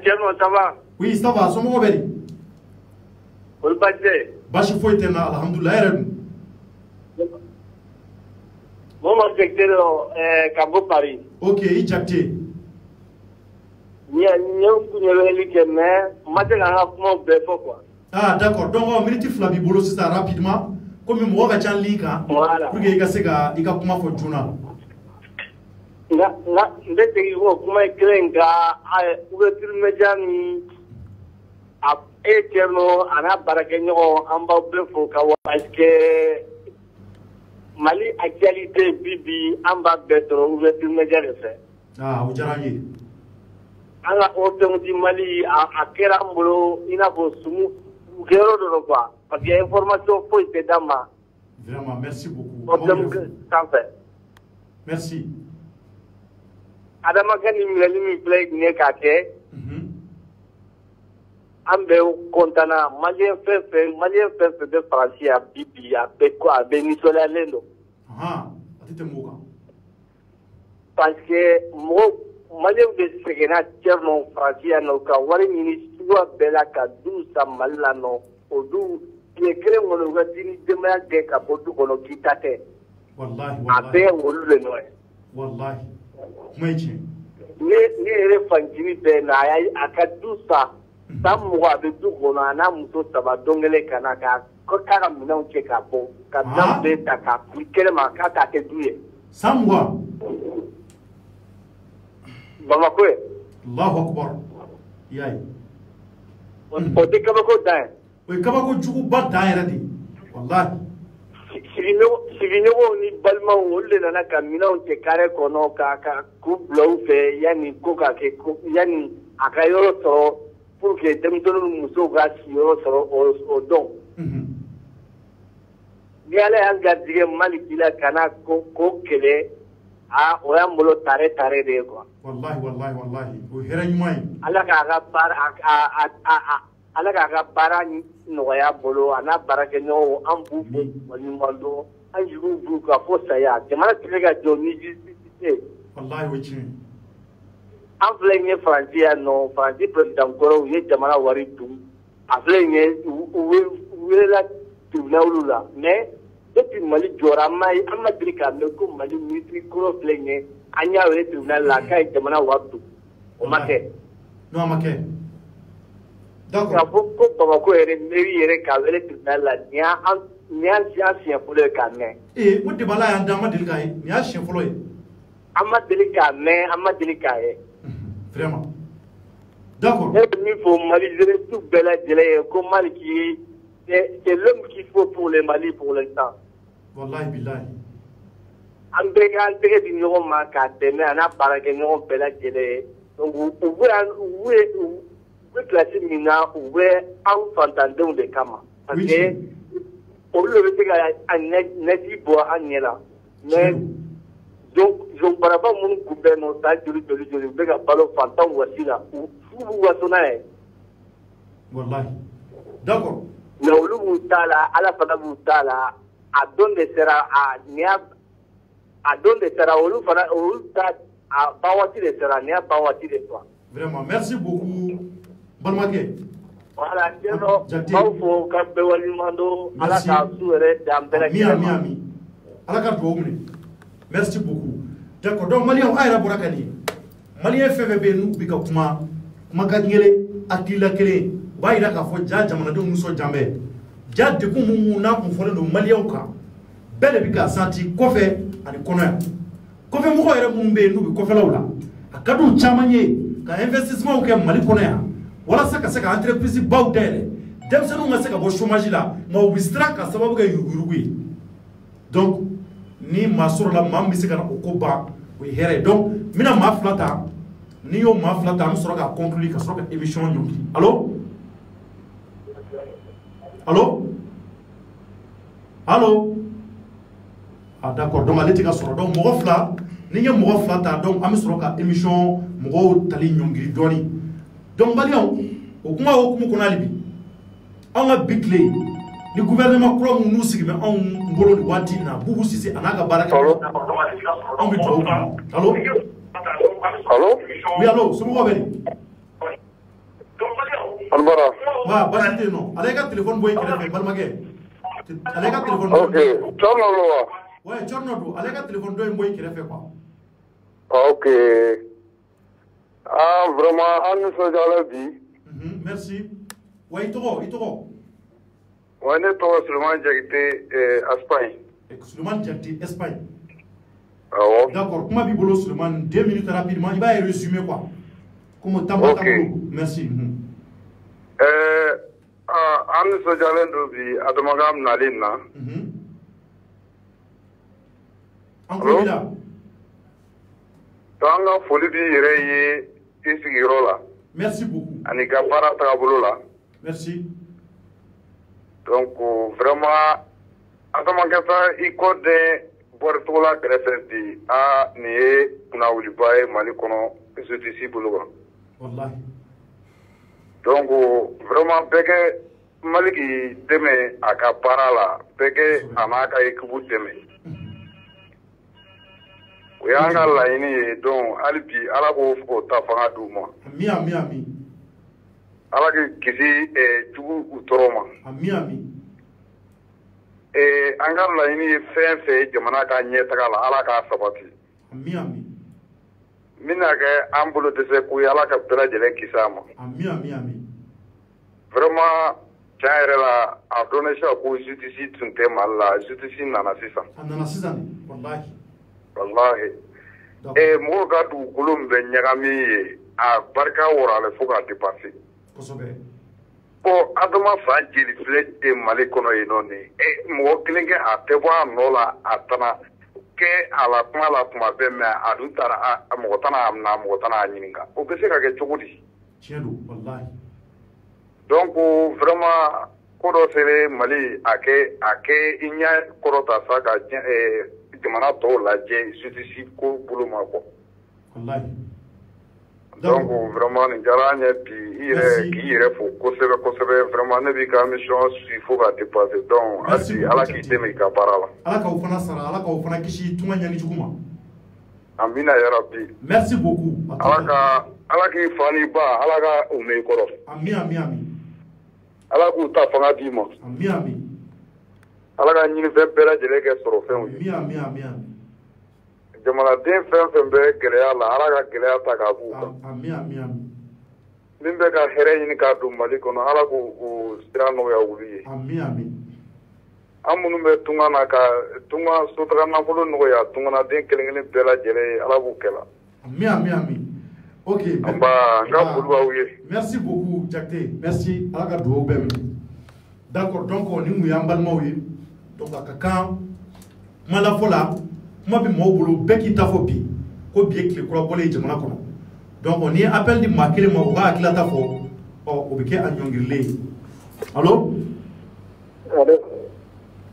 Thierno ça va. Oui ça va somɔgɔw bɛ di. Olu baasi tɛ. Baasi foyi tɛ n na alhamdulilayi yɛrɛ dun. Bon, mon secteur, Cabo Paris. Ok, il jacte. Il y a une qui est mais, maintenant, quoi. Ah, d'accord. Donc, on mérite Flabi Bolo, c'est ça, rapidement. Comme je suis en ligne, pour que vous ayez comment faire journal. Kuma kirenga ouverture média ni a eterno ana barake ñoo amba blefo ka parce que Mali actualité bibi amba betro ouverture média le fait ah o jarani ala o di Mali a kera mbolo ina bo sumu gero do quoi parce que information faut être dama vraiment merci beaucoup merci adama gani mi play ne ka ke ambe kontana malien fefe de France a bibi a beko a benisola lendo atite moka parce que mo malien de segena tierno France no ka wari ni suwa bela ka du sa malano odu ye kre ngolo gatini de ma de ka bodu kono kitate wallahi abe wolu le no wallahi meji ni ere fanjini be na ay akadusa tamu wa be du gona na muso saba dongele kana ka ko kara mina unche ka bo ka dambe ta ka kele ma ka ta ke duye samwa bama ko Allahu akbar yayi o de ka ko dai o ka ko jugu ba daire di wallahi Sivino ni balma wolle na ka mina unche kare kono ka ku blow fe yani ko ka ke yani akayoro to pour que demtolo muso ga siro soro o don ni ale an gadige mali kila kana ko kele a o ya mbolo tare de ko wallahi o hera nyumai ala ka ga bara no ya bolo ana barake no ambu wani mando an jiru bu ka ko saya jamana tilega joni jisite wallahi wuci an flenye Francia no Franci president koro ye jamana wari dum a flenye uwe la tribunal la mais depuis Mali jora mai amadrika me ko Mali military koro flenye anya we tribunal la kai jamana wadu o make no make d'accord ko Bamako ere mairie ere ka wele tribunal la nya sia folo ka ne mo de bala ya ndama delika e nya sia folo e amadrika e vraiment d'accord il faut Mali gérer tout bela délai comme Mali qui c'est l'homme qu'il faut pour le Mali pour l'instant wallahi billahi ambega di ñoo ma ka teme ana barake ñoo bela délai donc vous classer mina ou en fantandew de kama parce que au lieu de que neti bo anyela mais donc je parle pas mon gouvernement ça joli be ka balo fantan wasila ou fu wasona e wallahi d'accord mais olu mutala ala fana mutala a donde sera a nia a donde sera olu fana olu ta a bawati de sera nia bawati de toi vraiment merci beaucoup Balmake. Voilà, faut que Walimando à la Miami. À la carte merci beaucoup. D'accord, donc Malien Aira Borakani. Malien FVB nous, Bika Kuma, Makangele, Akila Kele, Baïra Kafo, Jamanado Mousso Jambe. Jad de Kumuna, on follow le Malioka. Belle Bika Santi, Kofe, and Kona. Kofe Moira Mumbe, nous, Kofelaula. A Kadou Chamanye, qu'un investissement auquel Malikonea. Wala saka entreprise baw dere demsenu nga saka bo chômage la ma wistra ka sababu ga yurugui donc ni masoro la mam bi saka ko ba wi here donc mina ma flata ni yo ma flata am soro ga conclure ka soro ga émission nyongi allô ah d'accord donc allez tika soro donc mo fla ni nga mo flata donc am soro ka émission mo tali nyongi doni donc Malion, au kuma konalibi on a biclé le gouvernement croit nous sigme on ngolo wati na bubu sisi anaka baraka on bi to allô oui allô sumo beli albara wa basite no alega téléphone boy kele balmage alega téléphone OK tolo lo Ouais, Tchornodou, allez, le téléphone de moi qui refait quoi. Ok. Ah, vraiment, on nous fait dans la vie. Merci. Ouais, Itoro. Ouais, nous sommes seulement directés à Espagne. Seulement directé Espagne. Ah, ouais. D'accord, comment Bibolo seulement 2 minutes rapidement, il va résumer quoi. Comment t'as merci. On nous fait dans la vie, à Domagam Nalina. Encore là. Dans la folie de Isigirola. Merci beaucoup. Anika para Tabolola. Merci. Donc, vraiment, à ce moment-là, il code Bortola Grefendi à Nié, Pounaoulibaye, Malikono, Zutisi Boulogan. Wallahi. Donc, vraiment, Beke Maliki Deme Akaparala, Beke Amaka Ekubu Deme. We are not lying, don't Alibi, Alabo, Tafanga Duma. Miami. Alaki Kisi, Tugu Utoroma. Miami. Angar lying, Fense, Jamanaka, Yetagala, Alaka Sabati. Miami. Minake, Ambulo de Seku, Alaka Pela Jelekisama. Miami. Vraiment, Chairela, a donation of Justice to Temala, Justice Nanasisa. Nanasisa, Wallahi. Wallahi. Mogadu Kulumbe Nyagami, a Barka or Alefuga de Passi. Oh, Adama Sanji reflect the Malikono Inoni. More killing a Tewa Nola Atana, Ke Alatmala Mabema, Adutara, Motana, Motana Ninga. Obeseka get Chogudi. Chiadu, Wallahi. Donc, vraiment, Kodo Sere Mali, Ake, Inya Korota Saga, Jamana Tola, Justice Ko Bulumako. Wallahi. Donc, vraiment, Njaranya, puis il est pour Kosebe, vraiment, Nebika mission, il faut dépasser. Donc, Ala qui Temika Parala. Alaka Ofana Sara, Alaka Ofana Kishi, Tumanya Nichukuma. Amina Yarabi. Merci beaucoup. Alaka qui Fani Ba, Alaka Umekoro. Miami. Alaka Uta Fanga Dimo. Miami. Alaka Ninife Bela Jeleke Sorofen. Miami. Jamana den fɛn bɛ gɛlɛya la ala ka gɛlɛya ta k'a b'u kan. Ami. min bɛ ka hɛrɛ ɲini k'a don Mali kɔnɔ ala k'o sira nɔgɔya wuli ye. Ami. an minnu bɛ tunga na ka tunga sotaga nafolo nɔgɔya tunganaden kelen-kelen bɛɛ lajɛlen ye ala b'u kɛla. Ami. Ok. An n ka foli b'aw ye. Merci beaucoup Jakite. Merci ala ka dugawu bɛɛ minɛ. D'accord donc ni mun y'an balimaw ye donc a ka kan kuma la fɔ la. Moi, je suis qui t'a fait ko bi tile kura bɔlen jamana kɔnɔ donc ni appel di maa kelen ma o b'a hakilila ta fɔ o bɛ kɛ a ɲɔngirilen ye allo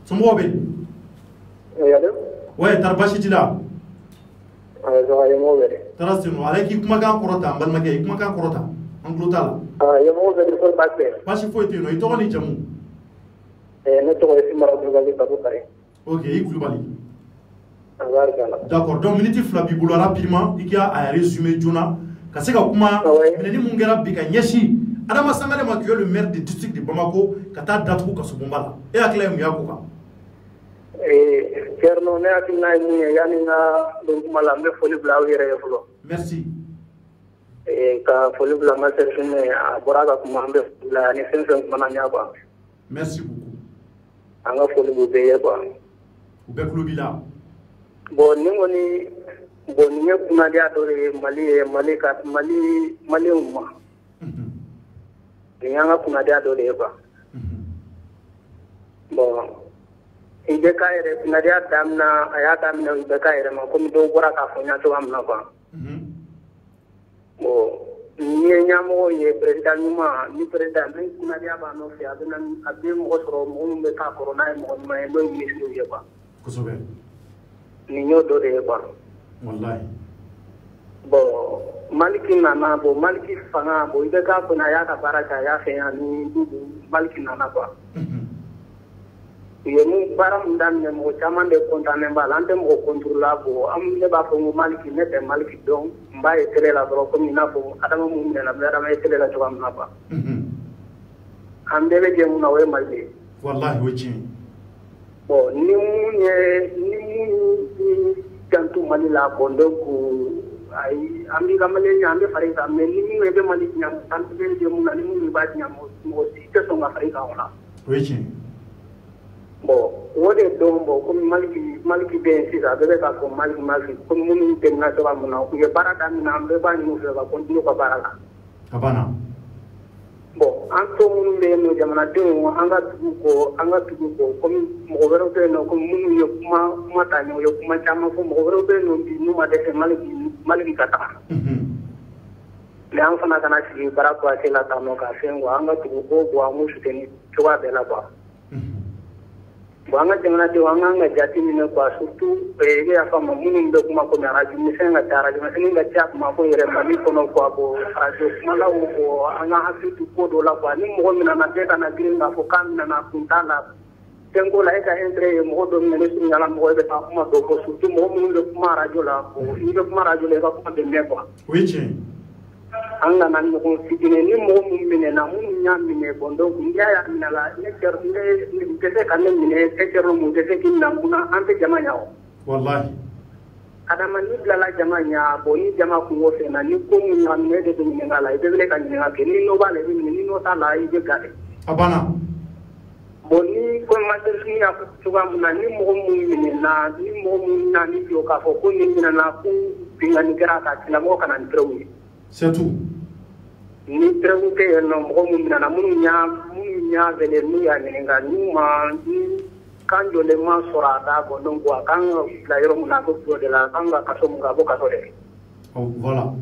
somɔgɔw bɛ yen ouais tari basi t'i la tara senu ale k'i kumakan kɔrɔta n balimakɛ i kumakan kɔrɔta an tulo t'a la basi foyi tɛ yen nɔ i tɔgɔ ni jamu ne tɔgɔ ye Simara Kulubali Babu Kare. Ok i Kulubali. D'accord, donc minute fila b'i bolo rapidement i k'a résumé joona ka se ka kuma minɛni mun kɛra bi ka ɲɛsin Adama Sangare ma qui est le maire du district de Bamako ka taa datugu kasobonba la e hakili ye mun y'a ko kan. Thierno ne hakilina ye mun ye yani n ka don kuma la n bɛ foli bila aw yɛrɛ ye fɔlɔ. Merci. Ka foli bila n ka serifine a bɔra ka kuma an bɛ foli bila ni fɛn fɛn kumana n y'a quoi. Merci beaucoup. An ka foli b'u bɛɛ ye quoi. U bɛɛ tulo b'i la. Bon ni kɔni nin ye kunnadiya dɔ de ye Maliyenw ma. Nin y'an ka kunnadiya dɔ de ye quoi. Bon IBK yɛrɛ kunnadiya daminɛ a y'a daminɛ IBK yɛrɛ ma komi dɔw bɔra k'a fɔ n y'a cogoya min na quoi. Bon ni ye ɲɛmɔgɔ ye président ɲuman ni président ni kunnadiya b'a nɔfɛ a bɛ mɔgɔ sɔrɔ mɔgɔ min bɛ k'a kɔrɔ n'a ye mɔgɔ ɲuman ye n'o ye ministre ye quoi. Kosɛbɛ. Nin y'o dɔ de ye quoi. Wallahi. Bon Maliki nana bon Maliki fanga bon IBK kɔni a y'a ka baara kɛ a y'a fɛ yan ni Maliki nana quoi. U ye mun baara mun daminɛ mɔgɔ caman de contannen b'a la an tɛ mɔgɔ contrôle la bon ne b'a fɔ ko Maliki ne tɛ Maliki dɔn n b'a ye télé la dɔrɔn komi i n'a fɔ Adama mun minɛna n bɛ Adama ye télé la cogoya min na quoi. An bɛɛ bɛ jɛ mun na o ye Mali ye. Wallahi o ye tiɲɛ ye. bon ni mun jantu mali la bon donc ay ambi kamale nyambe farika mais ni mun be mali nyam tan be de mun ni mun ba nyam mo si te so afrika wala oui bon wode do bo ko maliki be si da be ka ko maliki ko mun be na so ba mun ko ye baraka ni na be ba ni mo ba ko dino ko baraka abana bon an to mun be no jamana de an ga tugu ko ko mo wero be no ko mun yo kuma ta no yo kuma chama ko mo wero be no bi no ma de maliki kata le an fana kana si barako asela ta no ka fengo an ga tugu ko bo amu shuteni chowa be la ba banga jamana de wanga nga jati ni ne kwa surtout ye afa mamun be kuma ko mara ji misenga tara ji misenga cha kuma ko yere mali kono kwa bo ajo mala wo anga hafitu ko do la kwa ni mo mina na teta na gringa fo kan na kuntala tengo la eka entre mo do ne su nyala mo be ta kuma do ko surtout mo mun be kuma radio la ko ni be kuma radio le ka kuma de me kwa oui tiens anga nan ko fitine ni mo mumine na mun nyamine bondo kunja ya minala ne ker ne tese kan mine tekero mu tese kin na kuna ante jamanya o wallahi adama ni blala jamanya bo ni jama ku wo fe na ni ko mun nyamine de de ni ngala ide le kan ni ngake ni no bale ni no sala ide gade abana bo ni ko ma de ni ya ku tuga mun ni mo mumine na ni mo mun na ni yo ka fo ko ni na ku pingani kera ka tila mo kana ni trewi c'est tout ni pregunte no mo mun na mun nya vele mu ya nenga ni ma ni kanjo le ma sora da go don ko kan la yoro mun na ko de la kan ga kaso mun ga bo kaso de oh voilà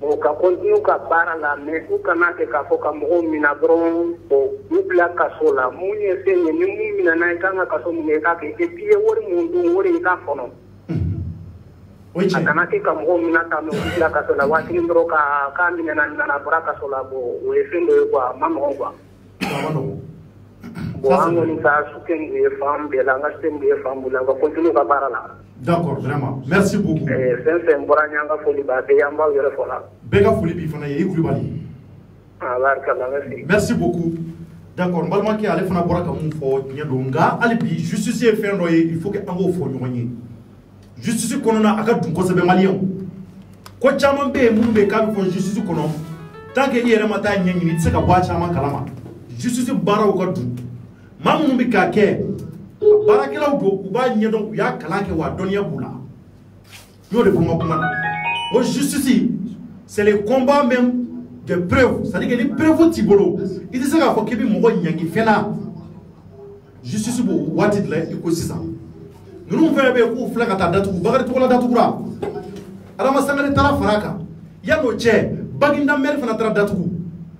bo ka continue ka bara la me ku kana ke ka fo ka mo mun na bron bo ni bla kaso la mun ye se ni mun na kan ga kaso mun ka ke pie wori mun du wori ka fono kana ke ka mo mina ta no bila ka sola wa tin ro ka mina na bra ka sola bo we fendo kwa mama kwa bo amo ni ta suken ge fam be la ngasten ge fam bula ko continue ka bara la d'accord vraiment merci beaucoup sen mbora nyanga foli ba be yamba yore fola be ga foli bi fana ye kulibali barakallah merci beaucoup d'accord mbalma ki ale fana bora ka mun fo nyadonga ali bi justice fendo ye il faut que ango fo nyonyi justice kono na aka dun kosebe malien ko chaman be mun be ka fo justice kono tant que yere mata nyengini tse ka bwa chaman kalama justice bara o ka dun mamun be ka ke bara kala do u ba nyedon ya kala ke wa donia bula yo de kuma o justice c'est le combat même de preuves, c'est-à-dire que les preuves tibolo il dit ça ka fo ke bi mo nyangi fena justice bo watit la iko sisa nous faisons des coups flacs à ta date ou bagage tout la date ou là. Alors ma sangare tala faraka. Ya no che baginda mer fana tala date ou.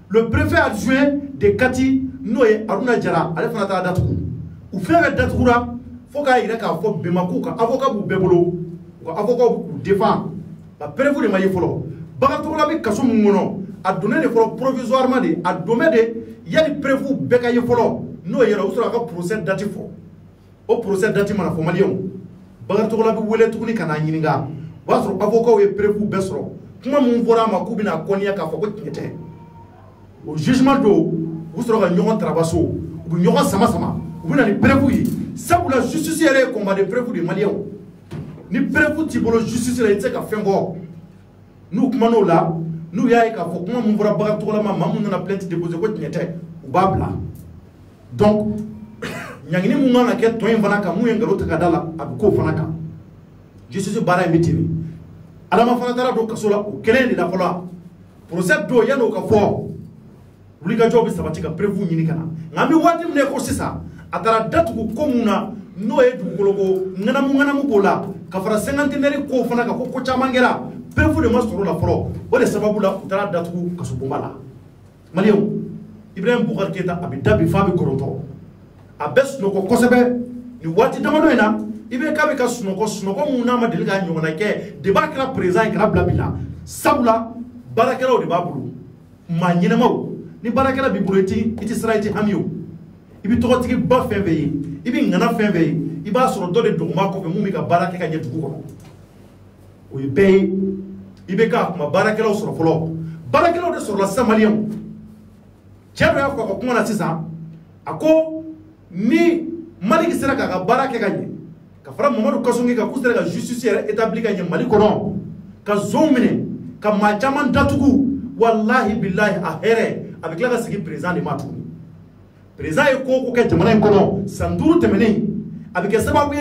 Le préfet adjoint de Kati Noé Aruna Jara ale fana tala date ou. Ou faire date ou là faut ka ira ka fo bemako ka avocat bu bebolo ko avocat bu défend. La préfet de maye folo. Bagage tout la bi kaso mungono a donné le folo provisoirement de a donné de ya di préfet beka ye folo no yera usura ka procès date fo. Au procès dati mana fo malien bagar to la bi wele tukuni kana nyininga wasro avocat we prefu besro kuma mun fora ma kubina konia ka fo ko tiete au jugement do usro ga nyon trabaso bu nyon sama bu na ni prefu yi sabu la justice ere combat de prefu de malien ni prefu tibolo justice la ite ka fengo nous kuma no la nous yaay ka fo kuma mun fora bagar to la ma mun na plainte déposer ko tiete u babla donc nyangini munga na ke toyin fana ka muyen garo takadala abko fana ka justice bara mitini alama fana tara do kasola o kelen da fola procès do yano ka fo wuli ka jobi sabati ka prevu nyini kana ngami wati mne ko sisa atara datu ko komuna no e du kologo ngana mu bola ka fara 50 ko fana ka ko chamangera prevu de mastro la foro wala sababu la utara datu ka so bombala maliyo Ibrahim Boubacar Keita abidabi fabi koronto abes noko kosebe ni wati damano ina ibe kabe ka sunoko muna ma deliga nyongona ke de bakra président kra blabila sabula barakelo de babulu ma nyinamaw ni barakela bi buleti iti sraiti hamio ibi togotigi ba fenveye ibi ngana fenveye iba soro do de dogma ko be mumi ka barake ka nyedugo ko o ibe ibe ka kuma barakelo soro folo barakelo de soro la samalion chero ya ko kuma na sisa ako ni Mali qui sera ka bara ke gagné ka fara Mamadou Kassongi ka kusera ka justice établi gagné Mali kono ka zomine ka ma jaman datugu wallahi billahi a here avec la sigi président de Matou président e ko ke jamana en kono sanduru temene avec sababu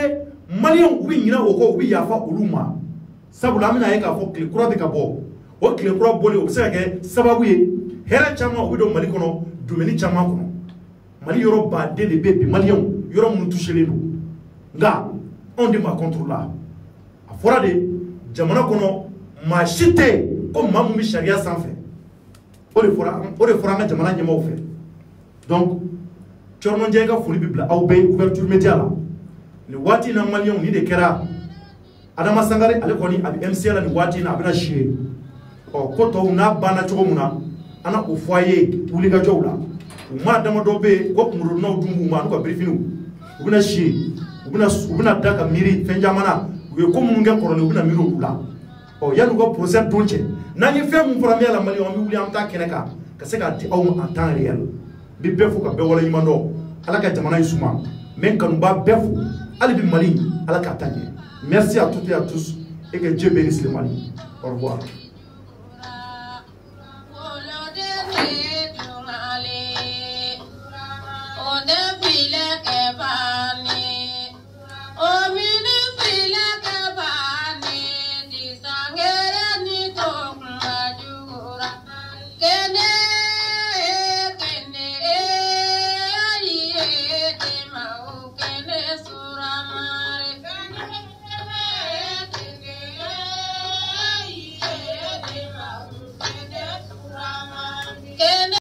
Malion wi nyina o ko wi yafa uluma sabu lamina e ka fo kle kura de ka bo o kle kura boli o se ke sababu ye here chama o do Mali kono domeni chama kono Mali yoro ba de be Malion yoro mun toucher les loups nga on dit ma contrôle là a fora de jamana kono ma chité comme mamu mi sharia sans fait o de fora nga jamana nyama o fait donc chorno jenga fuli bibla au be ouverture média là ni wati na Malion ni de kera Adama Sangare ale koni abi MCL ni wati na abina shie o koto na bana chogo muna ana o foyer wuli ga jowla uma dama dobe ko muru no dumbu ma ko briefing ubina shi ubina daka miri fenjamana we ko mun nge korone ubina miro kula o yanu ko procès donche nani fe mun premier la Mali on mi wuli am ta keneka ka se ka di aw en temps réel bi befu ka be wala yimando ala ka jamana isuma men kanu ba befu ali bi Mali ala ka tanye merci à toutes et à tous et que Dieu bénisse le Mali au revoir.